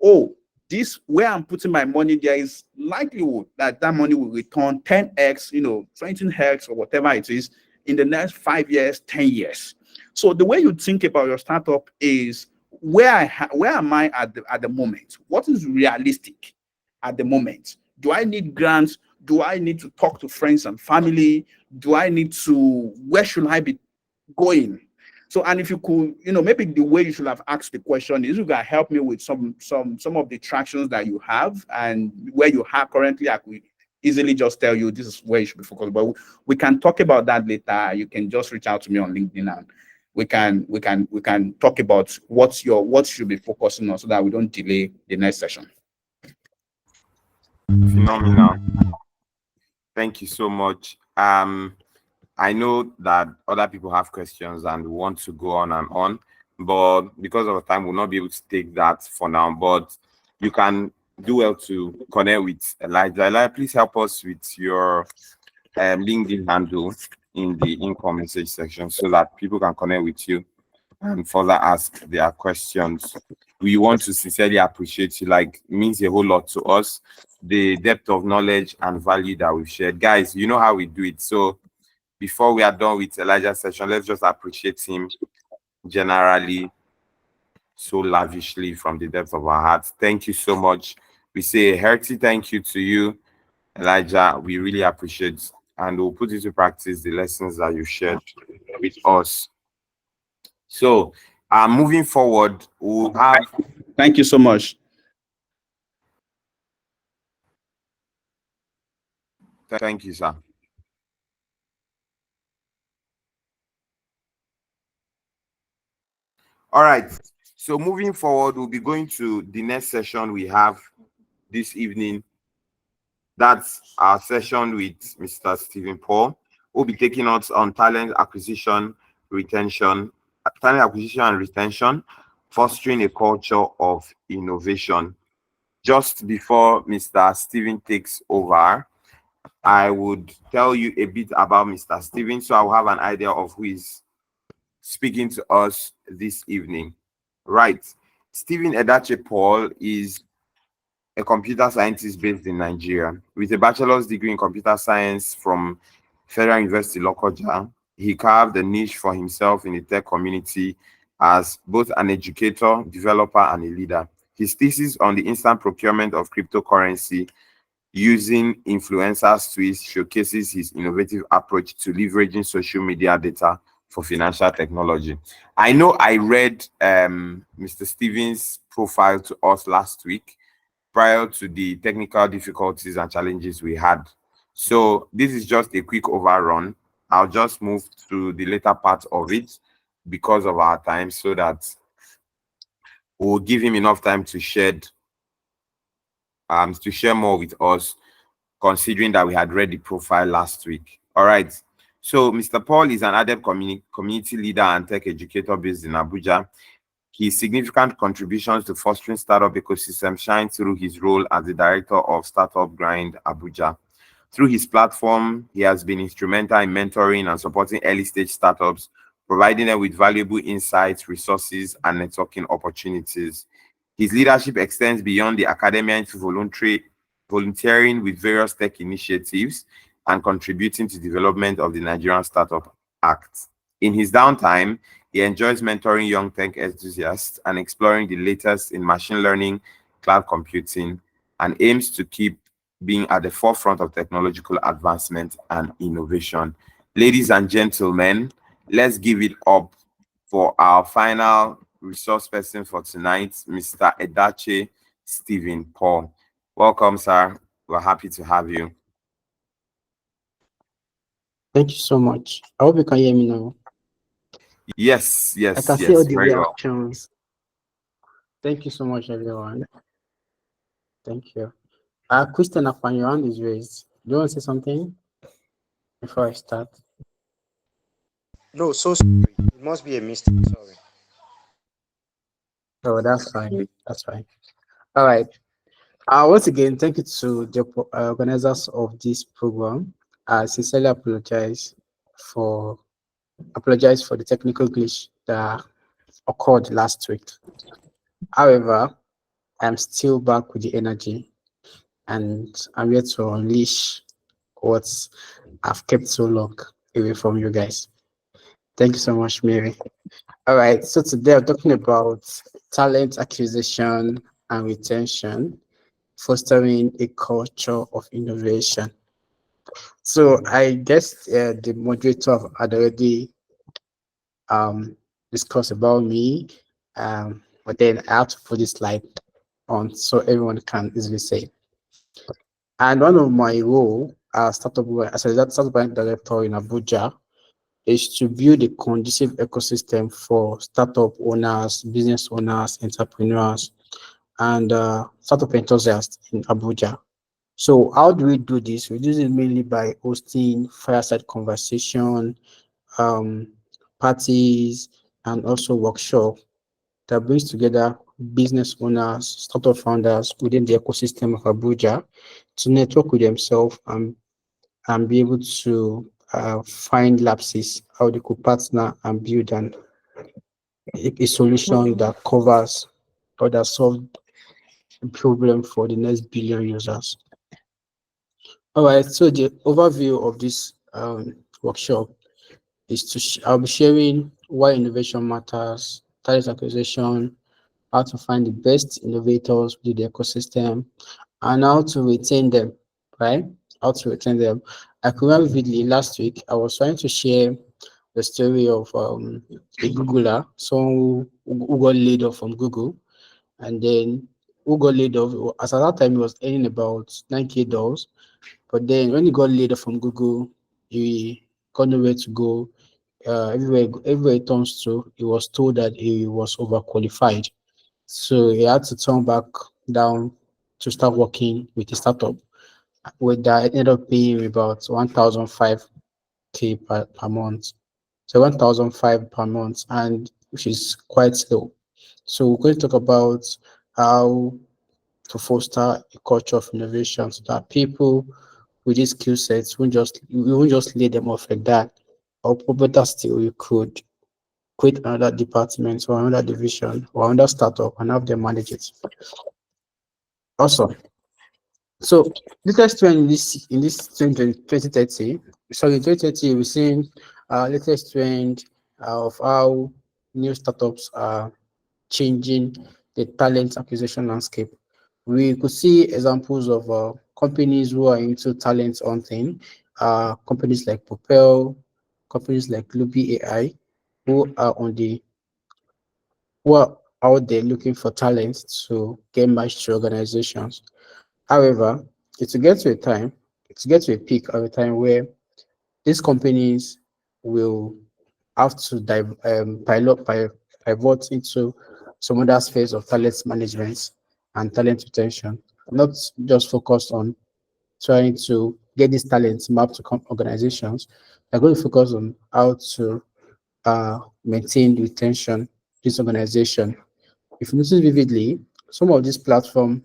oh, this where I'm putting my money, there is likelihood that that money will return 10x, 20x or whatever it is in the next 5 years, 10 years. So the way you think about your startup is where am I at the moment? What is realistic at the moment? Do I need grants? Do I need to talk to friends and family? Do I need to, where should I be going? So, and if you could, maybe the way you should have asked the question is, you can help me with some of the tractions that you have and where you are currently. I could easily just tell you this is where you should be focused. But we can talk about that later. You can just reach out to me on LinkedIn, and we can talk about what you should be focusing on so that we don't delay the next session. Phenomenal. Thank you so much. I know that other people have questions and want to go on and on, but because of time, we'll not be able to take that for now. But you can do well to connect with Elijah. Elijah, please help us with your LinkedIn handle in the income message section so that people can connect with you and further ask their questions. We want to sincerely appreciate you. Like, it means a whole lot to us, the depth of knowledge and value that we've shared. Guys, you know how we do it. So before we are done with Elijah's session, let's just appreciate him generally, so lavishly from the depth of our hearts. Thank you so much. We say a hearty thank you to you, Elijah. We really appreciate, and we'll put into practice the lessons that you shared with us. So, moving forward, we'll have. Thank you so much. Thank you, sir. All right. So, moving forward, we'll be going to the next session we have this evening. That's our session with Mr. Stephen Paul. We'll be taking us on talent acquisition, and retention, fostering a culture of innovation. Just before Mr. Stephen takes over, I would tell you a bit about Mr. Stephen, so I'll have an idea of who is speaking to us this evening. Right. Stephen Edache Paul is a computer scientist based in Nigeria with a bachelor's degree in computer science from Federal University Lokoja. He carved a niche for himself in the tech community as both an educator, developer, and a leader. His thesis on the instant procurement of cryptocurrency using influencers tweets showcases his innovative approach to leveraging social media data for financial technology. I know I read Mr. Stevens' profile to us last week prior to the technical difficulties and challenges we had. So this is just a quick overrun. I'll just move to the later part of it because of our time so that we'll give him enough time to share more with us, considering that we had read the profile last week. All right. So Mr. Paul is an adept community leader and tech educator based in Abuja. His significant contributions to fostering startup ecosystem shine through his role as the director of Startup Grind Abuja. Through his platform, he has been instrumental in mentoring and supporting early stage startups, providing them with valuable insights, resources, and networking opportunities. His leadership extends beyond the academia into volunteering with various tech initiatives and contributing to development of the Nigerian Startup Act. In his downtime, he enjoys mentoring young tech enthusiasts and exploring the latest in machine learning, cloud computing, and aims to keep being at the forefront of technological advancement and innovation. Ladies and gentlemen, let's give it up for our final resource person for tonight, Mr. Edache Stephen Paul. Welcome, sir. We're happy to have you. Thank you so much. I hope you can hear me now. Yes, I yes, can see all yes, the very well. reactions. Thank you so much, everyone. Thank you. Christian, upon your hand is raised. Do you want to say something before I start? No, so sorry. It must be a mistake. Sorry. Oh, that's fine. That's fine. All right. Once again, thank you to the organizers of this program. I sincerely for apologize for the technical glitch that occurred last week. However, I'm still back with the energy, and I'm here to unleash what I've kept so long away from you guys. Thank you so much, Mary. All right, so today I'm talking about talent acquisition and retention, fostering a culture of innovation. So I guess the moderator had already um, discussed about me, but then I have to put this slide on so everyone can easily see. And one of my role as startup bank director in Abuja is to build a conducive ecosystem for startup owners, business owners, entrepreneurs, and startup enthusiasts in Abuja. So how do we do this? We do it mainly by hosting fireside conversation, um, parties, and also workshop that brings together business owners, startup founders within the ecosystem of Abuja to network with themselves and be able to find lapses, how they could partner and build a solution that covers or that solves a problem for the next billion users. All right, so the overview of this workshop is I'll be sharing why innovation matters, talent acquisition, how to find the best innovators within the ecosystem, and how to retain them, right? How to retain them. I could remember vividly last week, I was trying to share the story of a Googler, someone who got laid off from Google, and then who got laid off. As at that time, he was earning about $9K, but then when he got laid off from Google, he got nowhere to go. Everywhere he turns to, he was told that he was overqualified. So he had to turn back down to start working with a startup, where that ended up paying him about 1,005K per month. So 1,005 per month, and which is quite low. So we're going to talk about how to foster a culture of innovation so that people with these skill sets we won't just lay them off like that. Or better still, you could create another department or another division or another startup and have them manage it. Awesome. So latest trend in this 2030, sorry, 2030, we're seeing latest trend of how new startups are changing the talent acquisition landscape. We could see examples of companies who are into talent hunting, companies like Propel, companies like Luby AI, who are on the who are out there looking for talent to get matched to organizations. However, it will get to a time, it will get to a peak of a time where these companies will have to pivot into some other spheres of talent management and talent retention, not just focused on trying to get these talents mapped to organizations. They're going to focus on how to maintain the retention this organization. If you notice vividly, some of these platform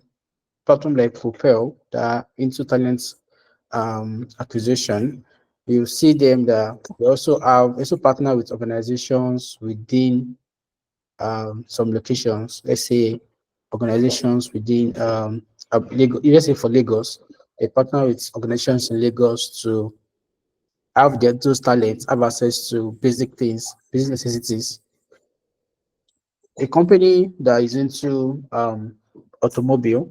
like Propel that are into talent acquisition, you see them that they also partner with organizations within some locations. Let's say organizations within let's say for Lagos, they partner with organizations in Lagos to have those talents have access to basic things, basic necessities. A company that is into automobile,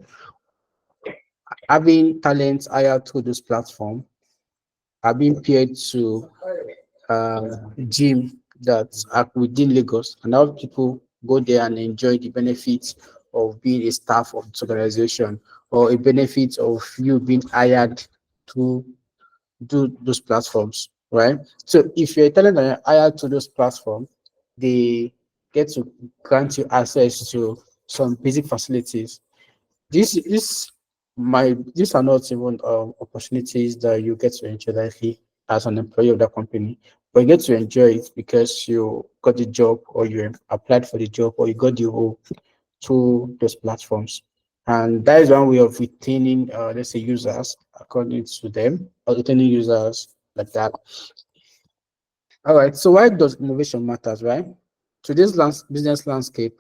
having talents hired through this platform are being paired to gym that are within Lagos, and how people go there and enjoy the benefits of being a staff of this organization, or a benefit of you being hired to do those platforms, right? So if you're a talent and you're hired to those platforms, they get to grant you access to some basic facilities. These are not even opportunities that you get to enjoy directly as an employee of that company, but you get to enjoy it because you got the job, or you applied for the job, or you got the role through those platforms. And that is one way of retaining, let's say, users according to them, or retaining users like that. All right. So why does innovation matters, right? Today's business landscape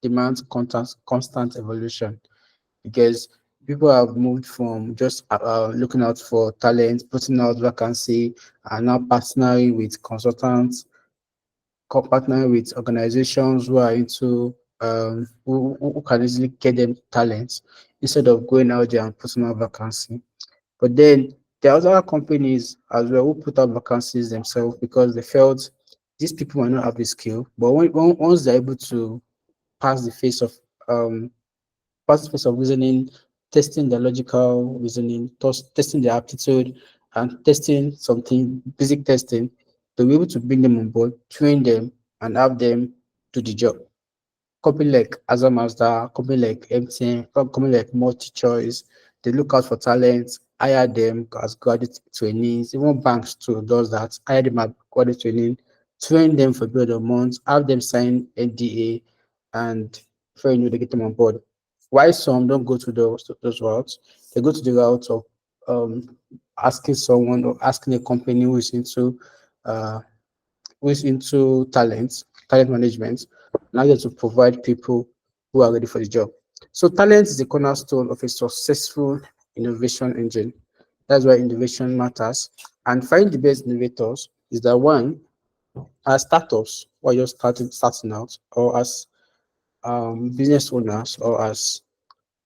demands constant evolution, because people have moved from just looking out for talent, putting out vacancy, and now partnering with consultants, partnering with organizations who are into who can easily get them talents instead of going out there and putting out vacancy. But then there are other companies as well who put out vacancies themselves because they felt these people might not have the skill, but once they're able to pass the face of um, passive of reasoning, testing the logical reasoning, testing the aptitude, and testing something, basic testing, to be able to bring them on board, train them, and have them do the job. Company like Azamazda, company like MTN, company like MultiChoice, they look out for talents, hire them as graduate trainees. Even banks too does that. Hire them as graduate training, train them for a period of months, have them sign NDA, and before you know, they get them on board. Why some don't go to those routes? They go to the route of um, asking someone, or asking a company uh, who is into talent management, now you to provide people who are ready for the job. So talent is the cornerstone of a successful innovation engine. That's why innovation matters. And find the best innovators is that one, as startups, or you're starting out, or as business owners, or as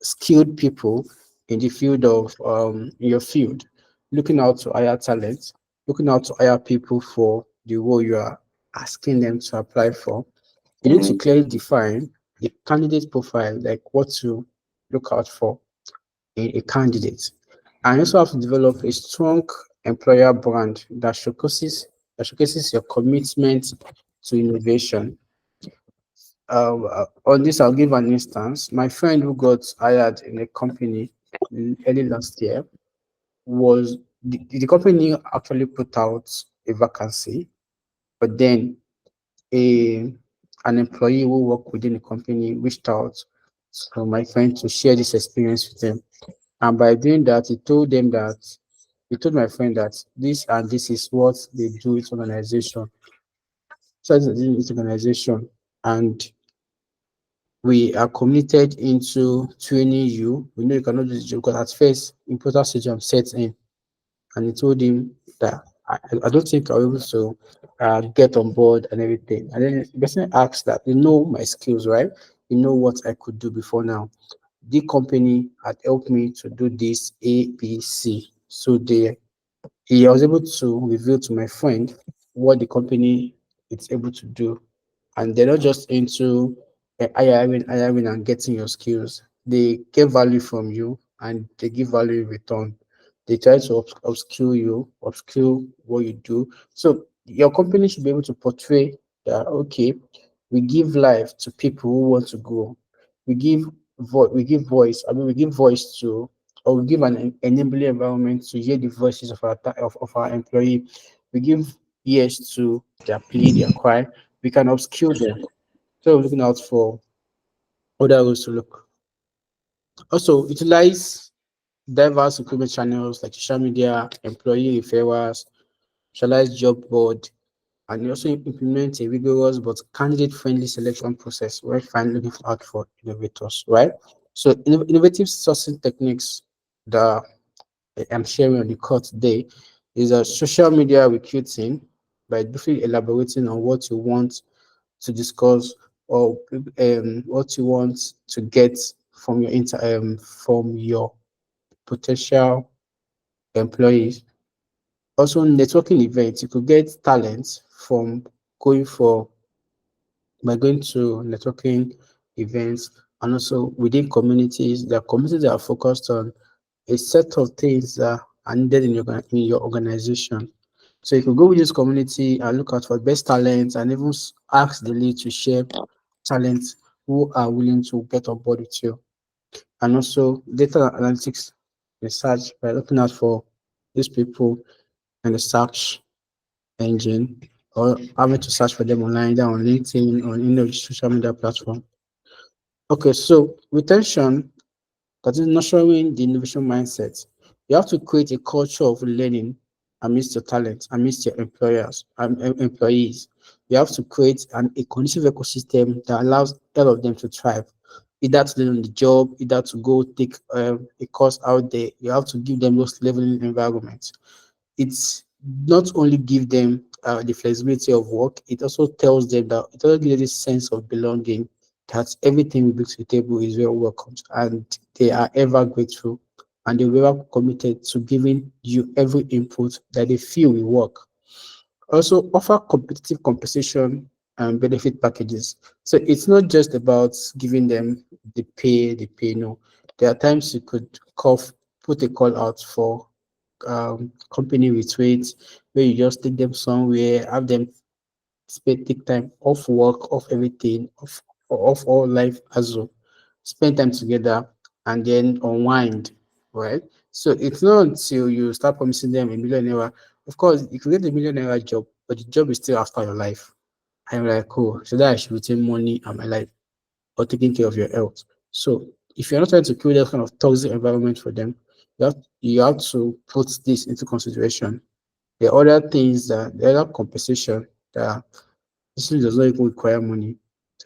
skilled people in the field of in your field, looking out to hire talent, looking out to hire people for the role you are asking them to apply for. You need to clearly define the candidate profile, like what to look out for in a candidate. And you also have to develop a strong employer brand that showcases your commitment to innovation. On this, I'll give an instance. My friend who got hired in a company early last year was the company actually put out a vacancy, but then a an employee who worked within the company reached out to my friend to share this experience with them. And by doing that, he told my friend that this and this is what they do with organization. So this is organization, and We are committed into training you. We know you cannot do this job because at first imposter syndrome sets in, and he told him that I don't think I'll be able to get on board and everything. And then the person asked that, you know my skills, right? You know what I could do before now. The company had helped me to do this A, B, C. So he was able to reveal to my friend what the company is able to do, and they're not just into hiring and getting your skills. They get value from you and they give value in return. They try to upskill you, upskill what you do. So your company should be able to portray that okay, we give life to people who want to grow. We give voice. I mean, we give voice to, or we give an enabling environment to hear the voices of of our employee. We give ears to their plea, their cry. We can upskill them. So we're looking out for other ways to look. Also, utilize diverse recruitment channels like social media, employee referrals, specialized job board, and you also implement a rigorous but candidate-friendly selection process where find looking out for innovators, right? So innovative sourcing techniques that I'm sharing on the call today is a social media recruiting by briefly elaborating on what you want to discuss or what you want to get from from your potential employees. Also, networking events, you could get talent from going for by going to networking events, and also within communities. There are communities that are focused on a set of things that are needed in your organization. So you could go with this community and look out for best talents and even ask the lead to share talents who are willing to get on board with you. And also data analytics research by looking out for these people in the search engine or having to search for them online, either on LinkedIn or any of the social media platform. Okay, so retention, that is nurturing the innovation mindset. You have to create a culture of learning amidst your talent, amidst your employees. You have to create a conducive ecosystem that allows all of them to thrive, either to learn on the job, either to go take a course out there. You have to give them those leveling environments. It's not only give them the flexibility of work, it also tells them that it also gives them this sense of belonging, that everything we bring to the table is very welcome and they are ever grateful and they're ever committed to giving you every input that they feel will work. Also, offer competitive compensation and benefit packages. So it's not just about giving them the pay. No, there are times you could put a call out for company retreats where you just take them somewhere, have them spend take time off work, off everything, off all life as well, spend time together and then unwind, right? So it's not until you start promising them a millionaire. Of course, you can get a millionaire job, but the job is still after your life. I'm like, cool. So that I should retain money and my life or taking care of your health. So if you're not trying to create that kind of toxic environment for them, you have to put this into consideration. The other things that the other compensation that this thing does not even require money.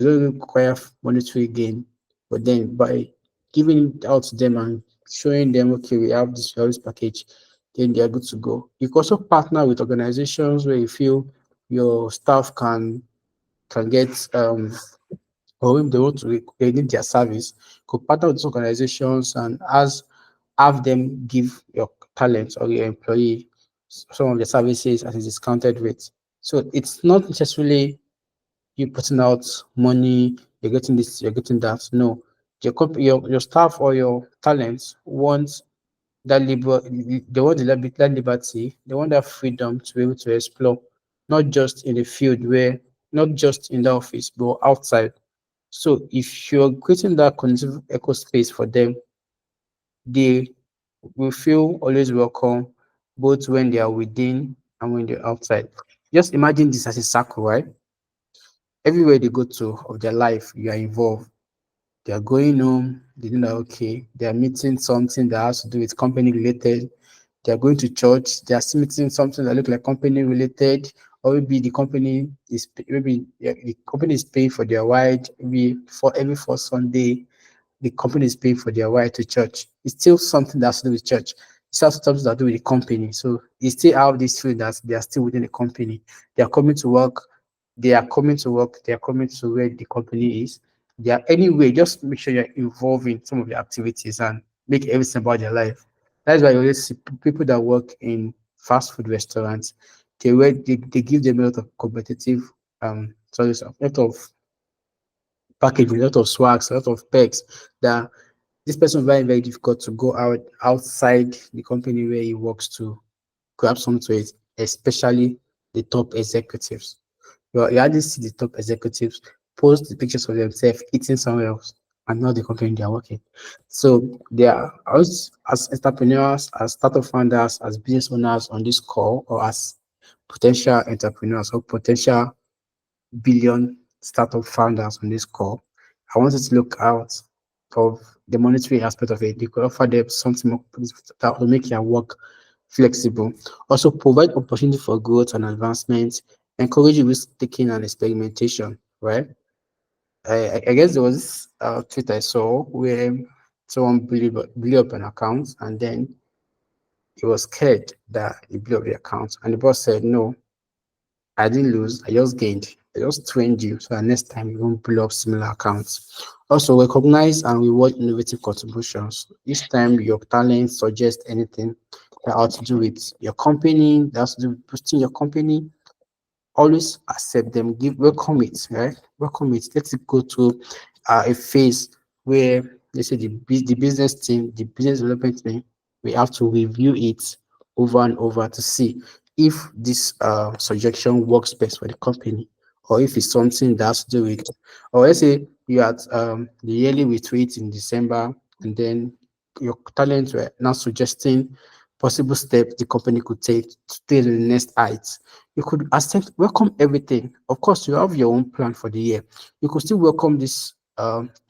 It doesn't even require monetary gain. But then by giving it out to them and showing them, okay, we have this service package, then they are good to go. You can also partner with organizations where you feel your staff can get or if they want to they need their service, could partner with these organizations and as have them give your talent or your employee some of the services at a discounted rate. So it's not necessarily you putting out money, you're getting this, you're getting that. No, your staff or your talents want that they want that liberty, they want that freedom to be able to explore, not just in the field where, not just in the office, but outside. So if you're creating that conducive eco space for them, they will feel always welcome, both when they are within and when they're outside. Just imagine this as a circle, right? Everywhere they go to of their life, you are involved. They are going home, they know that okay, they are meeting something that has to do with company related. They are going to church, they are still meeting something that look like company related, or maybe the company is maybe the company is paying for their ride maybe for every first Sunday. The company is paying for their ride to church. It's still something that's to do with church. It's also something that do with the company. So you still have this feeling that they are still within the company. They are coming to work. They are coming to work. They are coming to where the company is. They are anyway. Just make sure you're involved in some of the activities and make everything about their life. That's why you always see people that work in fast food restaurants. They give them a lot of competitive sorry, a lot of packaging, a lot of swags, a lot of perks that this person very very difficult to go outside the company where he works to grab some to it, especially the top executives. You hardly see the top executives post the pictures of themselves eating somewhere else and not the company they are working. So they are us as entrepreneurs, as startup founders, as business owners on this call, or as potential entrepreneurs or potential billion startup founders on this call. I wanted to look out of the monetary aspect of it. They could offer them something more that will make your work flexible. Also, provide opportunity for growth and advancement, encourage risk taking and experimentation. Right? I guess there was this tweet I saw where someone blew up an account and then he was scared that he blew up the account, and the boss said, "No, I didn't lose. I just gained. I just trained you so that next time you won't blow up similar accounts." Also, recognize and reward innovative contributions. Each time your talent suggests anything that has to do with your company, that has to do with boosting your company, always accept them, give welcome it, right? Welcome it. Let it go to a phase where they say the business team, the business development team, we have to review it over and over to see if this suggestion works best for the company, or if it's something that has to do with, or let's say you had the yearly retreat in December, and then your talents were now suggesting possible steps the company could take to take to the next height. You could accept, welcome everything. Of course, you have your own plan for the year. You could still welcome these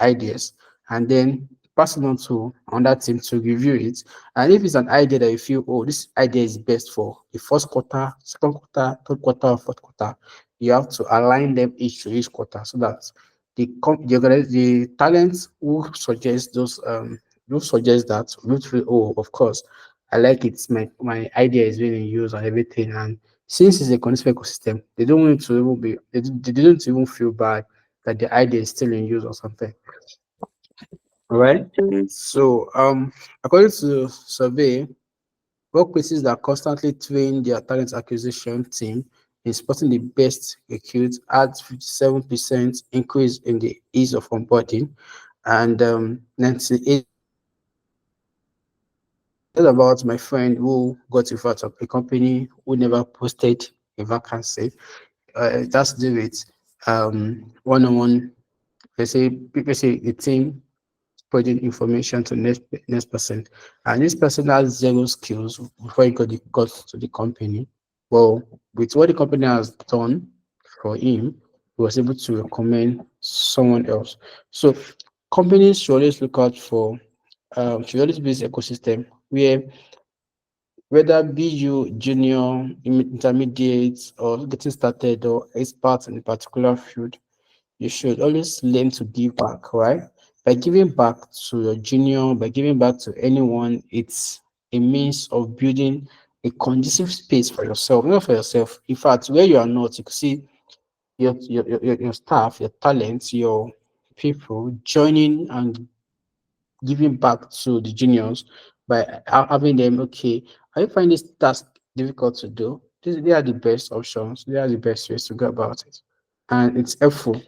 ideas and then pass it on to another team to review it. And if it's an idea that you feel, oh, this idea is best for the first quarter, second quarter, third quarter, or fourth quarter, you have to align them each to each quarter so that the talents who suggest that will feel, oh, of course, I like it. My idea is being used and everything. And since it's a consumer ecosystem, they don't want to even be they don't even feel bad that the idea is still in use or something. All right. So according to survey, workplaces that constantly train their talent acquisition team in spotting the best recruits had 57% increase in the ease of onboarding, and 98. What about my friend who got referred to a company who never posted a vacancy? It has to do with one-on-one. People say the team spreading information to next person, and this person has zero skills before he got to the company. Well, with what the company has done for him, he was able to recommend someone else. So companies should always look out for should always be this ecosystem where whether be you junior, intermediate, or getting started, or expert in a particular field, you should always learn to give back, right? By giving back to your junior, by giving back to anyone, it's a means of building a conducive space for yourself, not for yourself. In fact, where you are not, you can see your staff, your talents, your people joining and giving back to the juniors by having them, okay, I find this task difficult to do. They are the best options. They are the best ways to go about it. And it's helpful.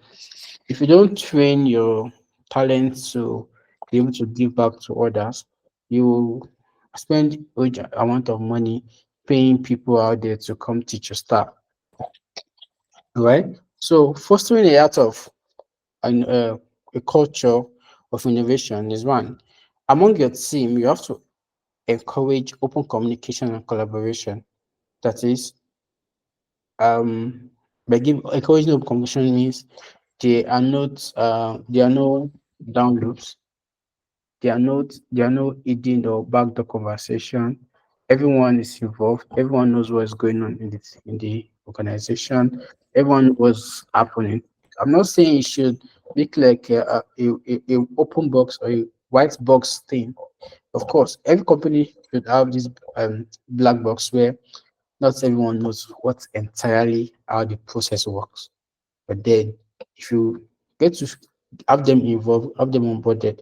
If you don't train your talent to be able to give back to others, you spend huge amount of money paying people out there to come teach your staff, right? So fostering a art of and a culture of innovation is one. Among your team, you have to encourage open communication and collaboration. That is, by encouraging open communication means there are no downloads, there are no hidden or backdoor conversation. Everyone is involved. Everyone knows what is going on in the organization. Everyone was happening. I'm not saying you should make like a open box or a white box thing. Of course, every company should have this black box where not everyone knows what entirely how the process works. But then, if you get to have them involved, have them onboarded,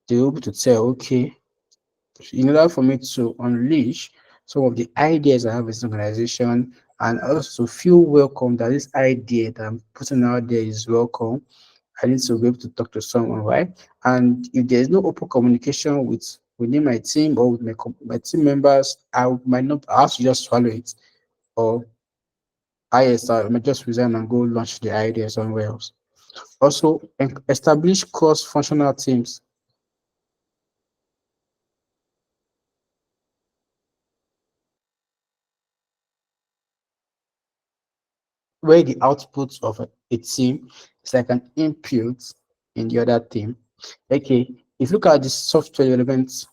they're able to tell, okay, in order for me to unleash some of the ideas I have as an organization and also feel welcome that this idea that I'm putting out there is welcome, I need to be able to talk to someone, right? And if there's no open communication within my team or with my team members, I might not I have to just swallow it. Or I might just resign and go launch the idea somewhere else. Also, establish cross-functional teams where the output of a team is like an input in the other team. Okay, if you look at the software development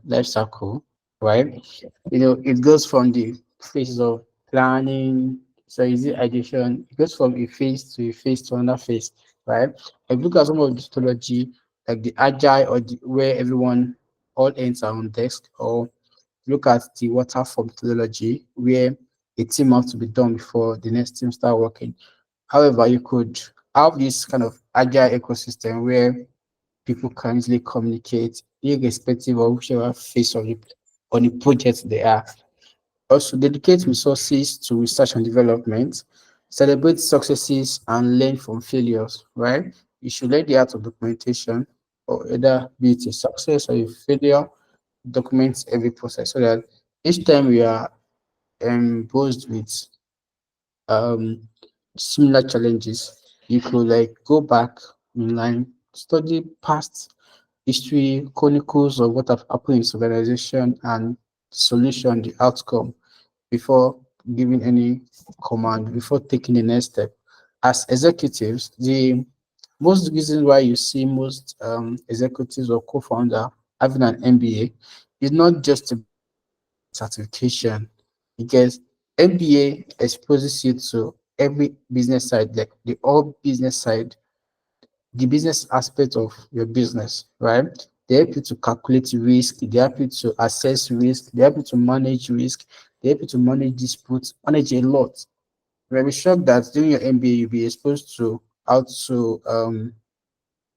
life cycle, right? It goes from the phases of planning, so is it ideation? It goes from a phase to a phase to another phase, right? If you look at some of the methodology, like the agile or where everyone all ends are on desk, or look at the waterfall methodology where a team has to be done before the next team start working. However, you could have this kind of agile ecosystem where people can easily communicate irrespective of whichever phase of on the project they are. Also, dedicate resources to research and development, celebrate successes and learn from failures, right? You should learn the art of documentation, or either be it a success or a failure, document every process so that each time we are imposed with um similar challenges, you could like go back in line, study past history, chronicles of what have happened in this organization and the solution, the outcome before giving any command, before taking the next step. As executives, the most reason why you see most executives or co-founder having an MBA is not just about certification, because MBA exposes you to every business side, like the all business side, the business aspect of your business, right? They help you to calculate risk, they help you to assess risk, they help you to manage risk, they help you to manage disputes, manage a lot. You'll be shocked that during your MBA you'll be exposed to how to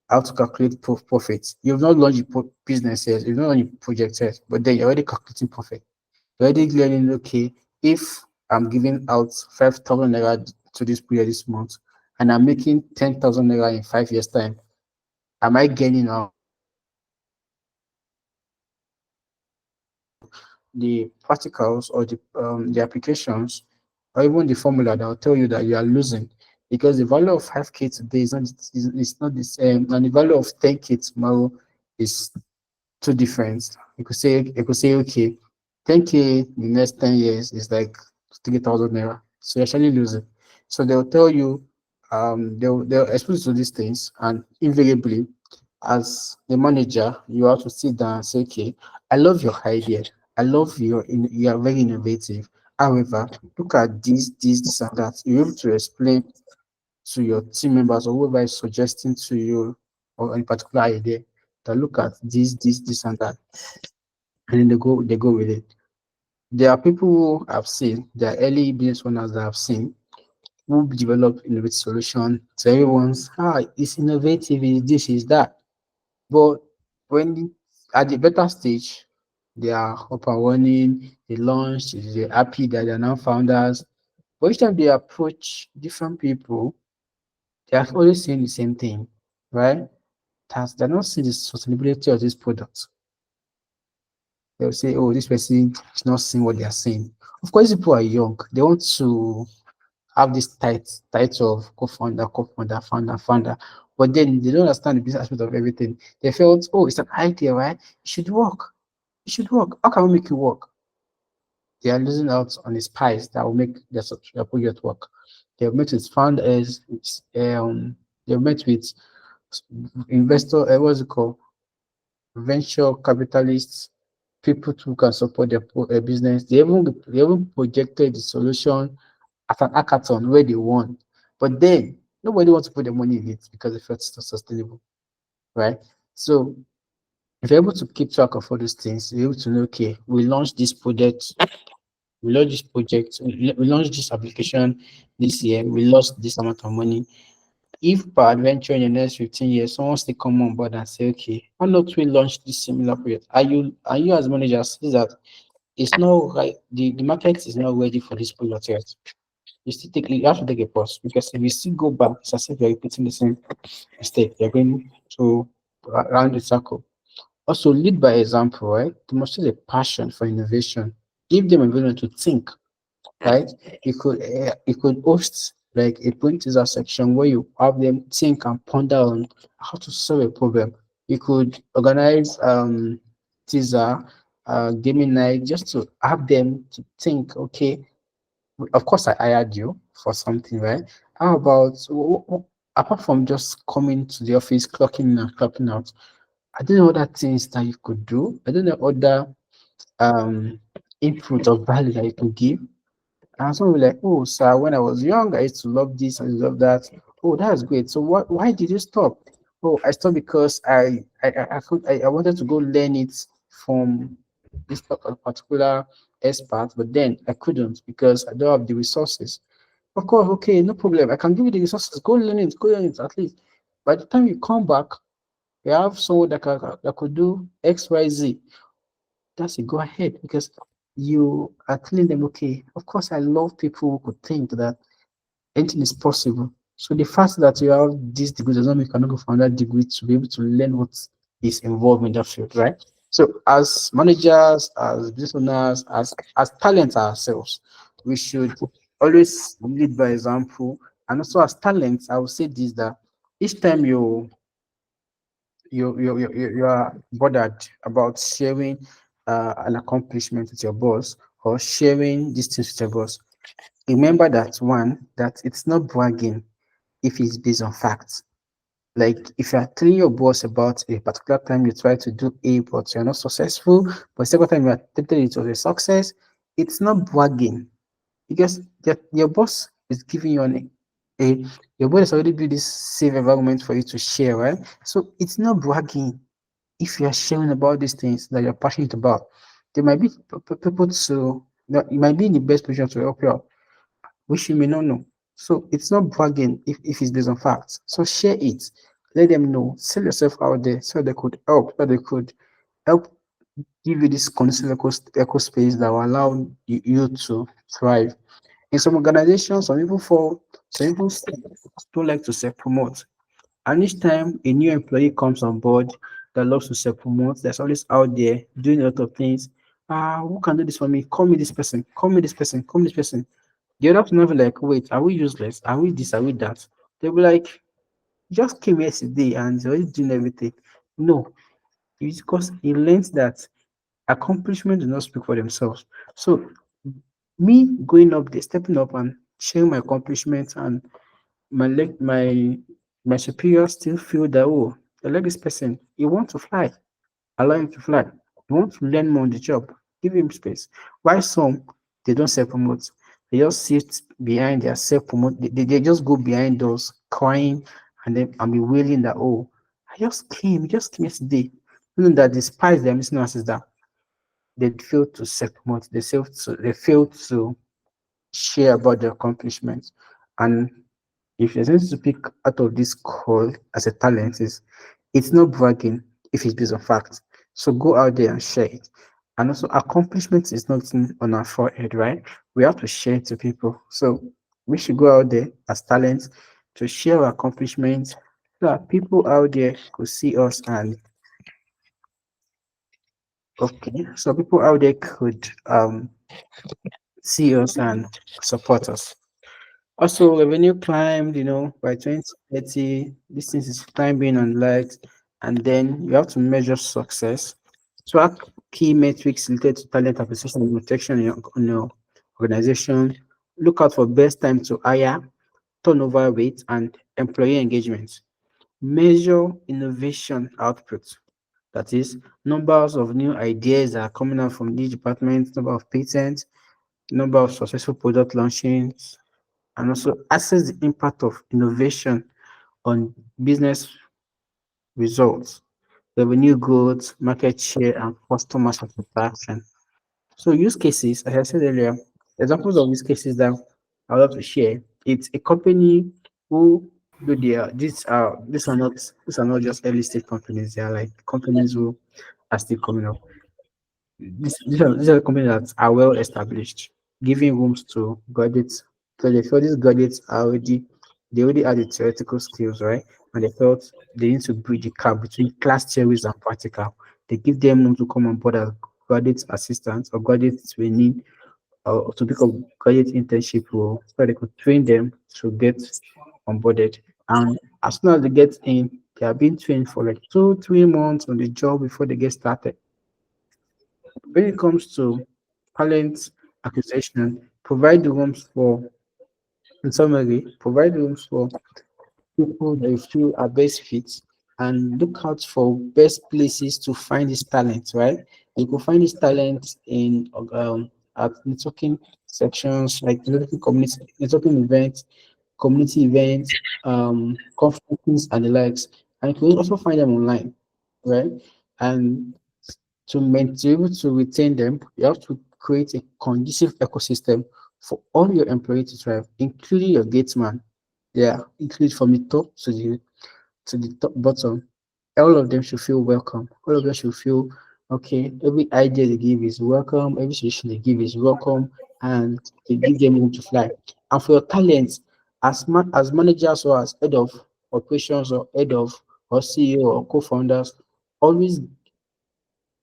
calculate profits. You've not launched your business yet, you've not launched your project yet, but then you're already calculating profit. You're already learning, okay, if I'm giving out 5,000 naira to this project this month and I'm making 10,000 naira in 5 years' time, am I gaining or the practicals or the applications or even the formula that will tell you that you are losing because the value of 5K today is not the same and the value of 10K tomorrow is two different. You could say okay, 10K in the next 10 years is like 3,000 naira. So you're actually losing. So they'll tell you, they'll expose you to these things, and invariably, as the manager, you have to sit down and say, okay, I love your idea. I love you are very innovative. However, look at this, and that. You're able to explain to your team members or whoever is suggesting to you or any particular idea that look at this, and that, and then they go with it. There are people who I've seen, there are early business owners that I've seen who develop innovative solution to everyone's it's innovative, is this, is that. But when at the better stage, they are up and running, they launched, they're happy that they're now founders. But each time they approach different people, they are always saying the same thing, right? That they're not seeing the sustainability of this product. They'll say, oh, this person is not seeing what they are saying. Of course, people are young. They want to have this title of co-founder, founder. But then they don't understand the business aspect of everything. They felt, oh, it's an idea, right? It should work. It should work. How can we make it work? They are losing out on the spice that will make their project work. They've met with founders, they've met with investor, what's it called? Venture capitalists, people who can support their business. They even projected the solution at an hackathon where they won, but then nobody wants to put the money in it because they felt it's not sustainable, right? So if you're able to keep track of all those things, you're able to know, okay, we launched this project, we launched this application this year, we lost this amount of money. If per adventure in the next 15 years, someone still come on board and say, okay, why not we launch this similar project? Are you as managers see that it's not right, the market is not ready for this product yet? You have to take a pause because if you still go back, it's as if you're repeating the same mistake. You're going to around the circle. Also, lead by example, right? Demonstrate a passion for innovation. Give them a reason to think, right? You could host like a point user section where you have them think and ponder on how to solve a problem. You could organize teaser gaming night just to have them to think, okay, of course I hired you for something, right? How about apart from just coming to the office, clocking in and clocking out, I don't know other things that you could do. I don't know other um input or value that you could give. And someone will be like, oh, sir, when I was young, I used to love this, I used to love that. Oh, that's great. So why did you stop? Oh, I stopped because I wanted to go learn it from this particular expert, but then I couldn't because I don't have the resources. Of course, okay, no problem. I can give you the resources. Go learn it at least. By the time you come back, you have someone that could do X, Y, Z. That's a go ahead because you are telling them, okay, of course, I love people who could think that anything is possible. So the fact that you have this degree does not mean you cannot go for another degree to be able to learn what is involved in that field, right? So as managers, as business owners, as talents ourselves, we should always lead by example. And also as talents, I will say this that each time you are bothered about sharing an accomplishment with your boss or sharing these things with your boss, remember that one, that it's not bragging if it's based on facts. Like if you're telling your boss about a particular time you try to do A but you're not successful, but the second time you attempted it was a success, it's not bragging because your boss is giving you a your boss has already built this safe environment for you to share, right? So it's not bragging if you are sharing about these things that you're passionate about. There might be people that you might be in the best position to help you out, which you may not know. So it's not bragging if it's based on facts. So share it. Let them know. Sell yourself out there so they could help, so they could help give you this conducive space that will allow you to thrive. In some organizations, some people don't like to self promote. And each time a new employee comes on board that loves to self promote, that's always out there doing a lot of things. Who can do this for me? Call me this person, call me this person, call me this person. The other person will be like, wait, are we useless? Are we this? Are we that? They'll be like, "You just came yesterday and you're already doing everything." No, it's because he learns that accomplishments do not speak for themselves. So me going up there, stepping up and sharing my accomplishments and my superiors still feel that, oh, I like this person. You want to fly, allow him to fly. You want to learn more on the job, give him space. Why some they don't self promote? They just sit behind their self promote. They just go behind those crying and then and be wailing that, oh, just came yesterday. Knowing that despite their missing is that they fail to self promote, they fail to share about their accomplishments. And if you're going to pick out of this call as a talent, is it's not bragging if it's based on facts. So go out there and share it. And also accomplishments is not on our forehead, right? We have to share it to people. So we should go out there as talents to share our accomplishments so that people out there could see us and okay. So people out there could see us and support us. Also, revenue climbed, by 2030, this thing is climbing on legs, and then you have to measure success. Track key metrics related to talent acquisition and retention in your organization. Look out for best time to hire, turnover rate, and employee engagement. Measure innovation output. That is, numbers of new ideas that are coming out from each department, number of patents, number of successful product launchings, and also assess the impact of innovation on business results, revenue growth, market share, and customer satisfaction. So use cases, as I said earlier, examples of use cases that I would love to share. It's a company who do their these are not just early stage companies. They are like companies who are still coming up. These are companies that are well established, giving rooms to graduates. So they feel these graduates are already have the theoretical skills, right? And they felt they need to bridge the gap between class theories and practical. They give them room to come on board as graduate assistants or graduate trainee or to pick up graduate internship role so they could train them to get onboarded. And as soon as they get in, they are being trained for like 2, 3 months on the job before they get started. When it comes to talent acquisition, provide the rooms for, in summary, provide rooms for people that you feel are best fits and look out for best places to find this talent, right? You can find this talent in at networking sections like networking community, networking events, community events, conferences and the likes. And you can also find them online, right? And to be able to retain them, you have to create a conducive ecosystem for all your employees to thrive, including your gateman. Yeah, include from the top to the top bottom. All of them should feel welcome. All of them should feel okay. Every idea they give is welcome. Every solution they give is welcome, and they give them room to fly. And for your talents, as managers or as head of operations or head of or CEO or co-founders, always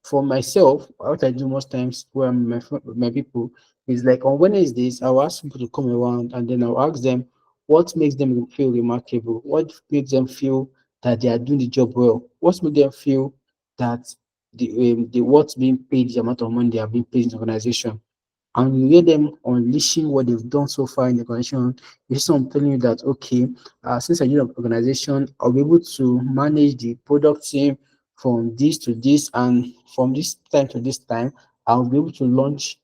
for myself, what I do most times when my people is like on Wednesdays, I'll ask people to come around and then I'll ask them what makes them feel remarkable, what makes them feel that they are doing the job well, what makes them feel that the what's being paid, the amount of money they are being paid in the organization. And you hear them unleashing what they've done so far in the organization. You see some telling you that, okay, since I did an organization, I'll be able to manage the product team from this to this, and from this time to this time, I'll be able to launch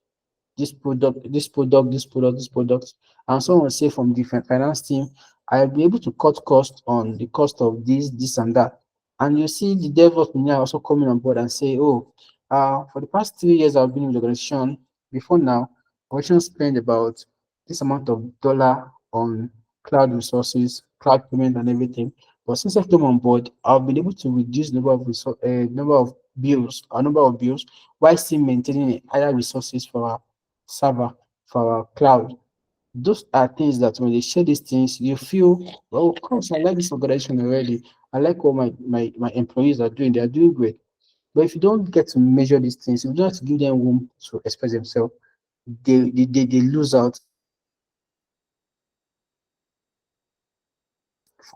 this product, this product, this product, this product. And someone say from the finance team, I'll be able to cut cost on the cost of this and that. And you see the DevOps engineer also coming on board and say, oh, for the past 3 years I've been in the organization. Before now, organization spend about this amount of dollar on cloud resources, cloud payment, and everything. But since I came on board, I've been able to reduce number of bills, while still maintaining higher resources for our server, for our cloud. Those are things that when they share these things, you feel, well, of course, I like this organization already. I like what my employees are doing. They are doing great. But if you don't get to measure these things, if you don't have to give them room to express themselves, they lose out.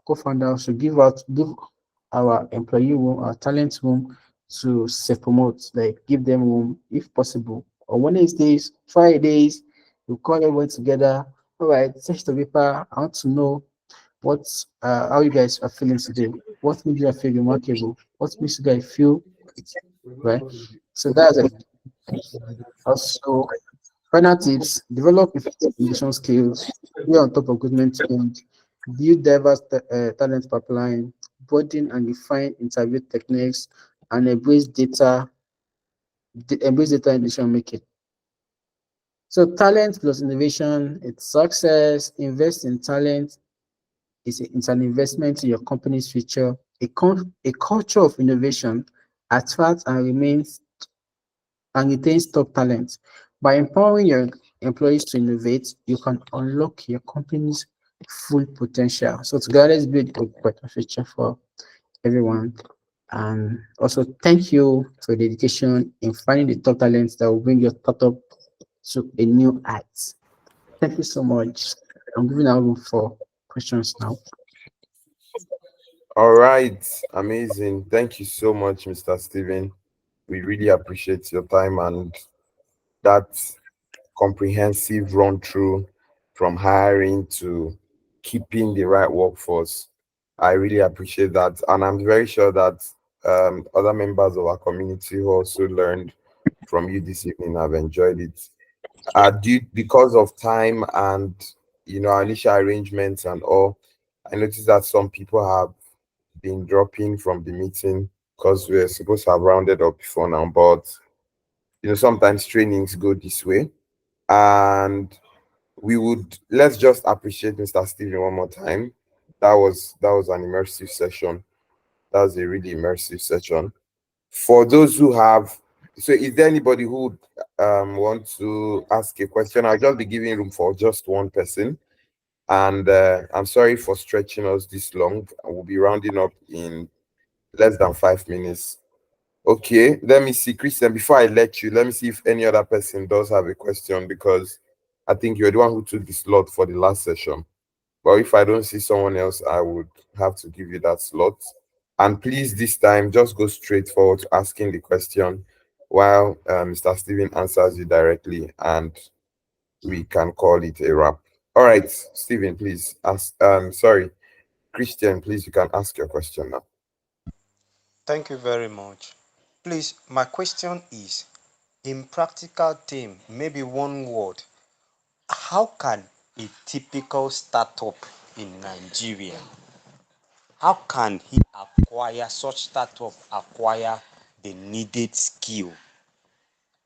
Co-founders should give our employee room, our talent room to self promote, like give them room if possible. On Wednesdays, Fridays, we call everyone together. All right, search the paper. I want to know what how you guys are feeling today. What makes you guys feel remarkable? What makes you guys feel right? So that's it. Also, final tips: develop effective communication skills, be on top of recruitment trends, build diverse talent pipeline, broaden and refine interview techniques, and embrace data in decision making. So, talent plus innovation, it's success. Invest in talent. It's an investment in your company's future. A culture of innovation attracts and retains top talent. By empowering your employees to innovate, you can unlock your company's full potential. So together, let's build a better future for everyone. And also, thank you for your dedication in finding the top talents that will bring your startup to a new height. Thank you so much. I'm giving out room for questions now. All right, amazing. Thank you so much, Mr. Steven. We really appreciate your time and that comprehensive run through from hiring to keeping the right workforce. I really appreciate that. And I'm very sure that other members of our community who also learned from you this evening have enjoyed it. Because of time and our initial arrangements and all. I noticed that some people have been dropping from the meeting because we're supposed to have rounded up before now, but sometimes trainings go this way. And let's just appreciate Mr. Steven one more time. That was an immersive session. That was a really immersive session. For those who have, so is there anybody who would want to ask a question? I'll just be giving room for just one person. And I'm sorry for stretching us this long. We'll be rounding up in less than 5 minutes. Okay, let me see, Christian. Before I let you, let me see if any other person does have a question, because I think you're the one who took the slot for the last session. But if I don't see someone else, I would have to give you that slot. And please, this time, just go straight forward to asking the question while Mr. Steven answers you directly, and we can call it a wrap. All right, Steven, please ask. Sorry, Christian, please, you can ask your question now. Thank you very much. Please, my question is, in practical term, maybe one word, how can a typical startup in Nigeria, how can he acquire such startup acquire the needed skill,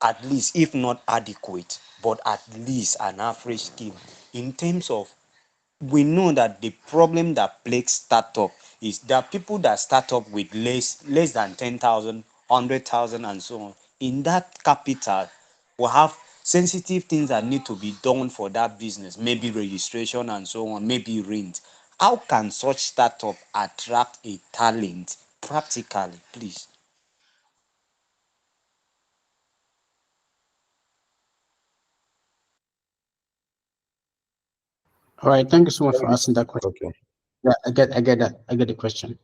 at least if not adequate, but at least an average skill in terms of, we know that the problem that plagues startup is there are people that start up with less than 10,000, 100,000, and so on. In that capital, we have sensitive things that need to be done for that business, maybe registration and so on, maybe rent. How can such startup attract a talent practically, please? All right, thank you so much for asking that question. Okay. Yeah, I get that. I get the question.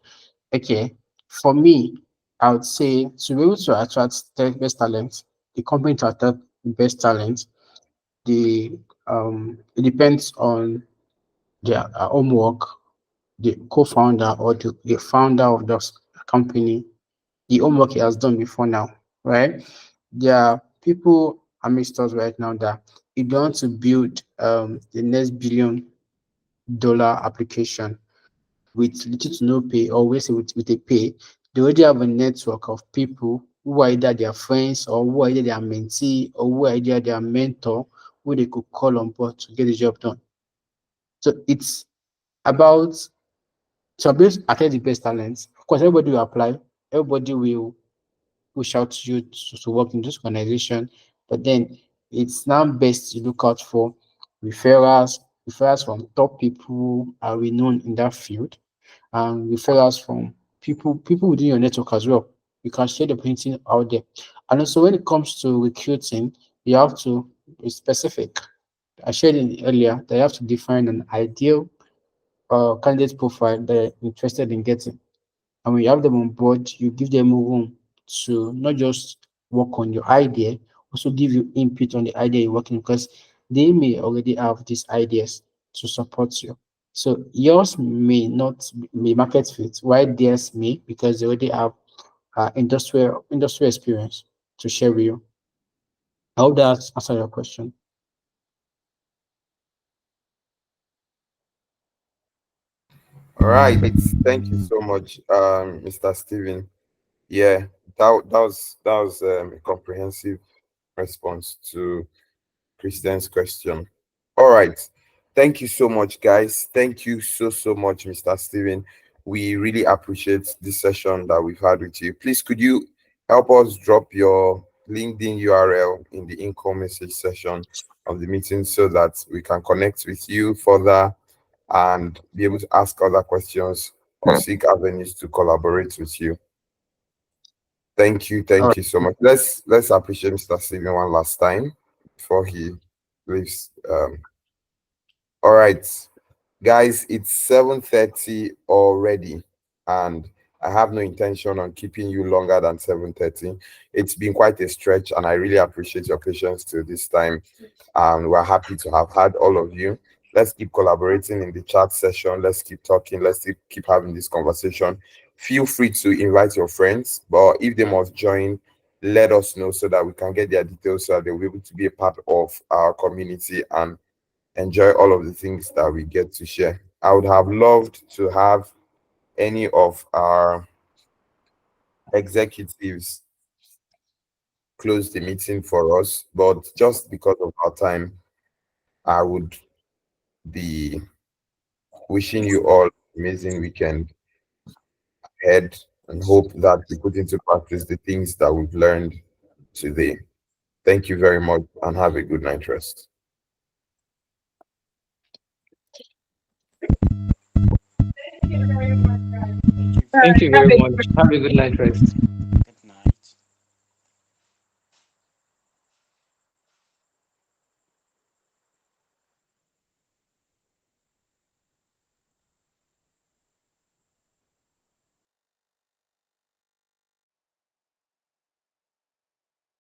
Okay, for me, I would say to be able to attract the best talent, the company to attract the best talent, the it depends on their homework, the co-founder or the founder of the company, the homework he has done before now, right? There are people amidst us right now that if they want to build the next $1 billion application with little to no pay, or we say with a pay, they already have a network of people who are either their friends or who are either their mentee or who are either their mentor who they could call on board to get the job done. So it's about to be able to attract the best talents. Of course, everybody will apply, everybody will push out to you to work in this organization, but then it's now best to look out for referrals from top people who are renowned in that field, and referrals from people within your network as well. You can share the opportunity out there. And also when it comes to recruiting, you have to be specific. I shared in earlier that you have to define an ideal candidate profile that you're interested in getting. And when you have them on board, you give them room to not just work on your idea, also give you input on the idea you're working, because they may already have these ideas to support you. So yours may not be market fit, while theirs may, because they already have industrial experience to share with you. I hope that answer your question. All right. Thank you so much, Mr. Steven. Yeah, that was a comprehensive response to Christian's question. All right. Thank you so much, guys. Thank you so much, Mr. Steven. We really appreciate this session that we've had with you. Please, could you help us drop your LinkedIn URL in the income message session of the meeting so that we can connect with you further and be able to ask other questions or seek avenues to collaborate with you. All Thank right. you so much. Let's appreciate Mr. Steven one last time before he leaves. All right, guys, it's 7:30 already, and I have no intention on keeping you longer than 7:30. It's been quite a stretch, and I really appreciate your patience till this time. We're happy to have had all of you. Let's keep collaborating in the chat session. Let's keep talking. Let's keep having this conversation. Feel free to invite your friends, but if they must join, let us know so that we can get their details so that they'll be able to be a part of our community and enjoy all of the things that we get to share. I would have loved to have any of our executives close the meeting for us, but just because of our time, I would be wishing you all amazing weekend ahead and hope that we put into practice the things that we've learned today. Thank you very much and have a good night rest. Thank you Have very a much. Have a good night rest.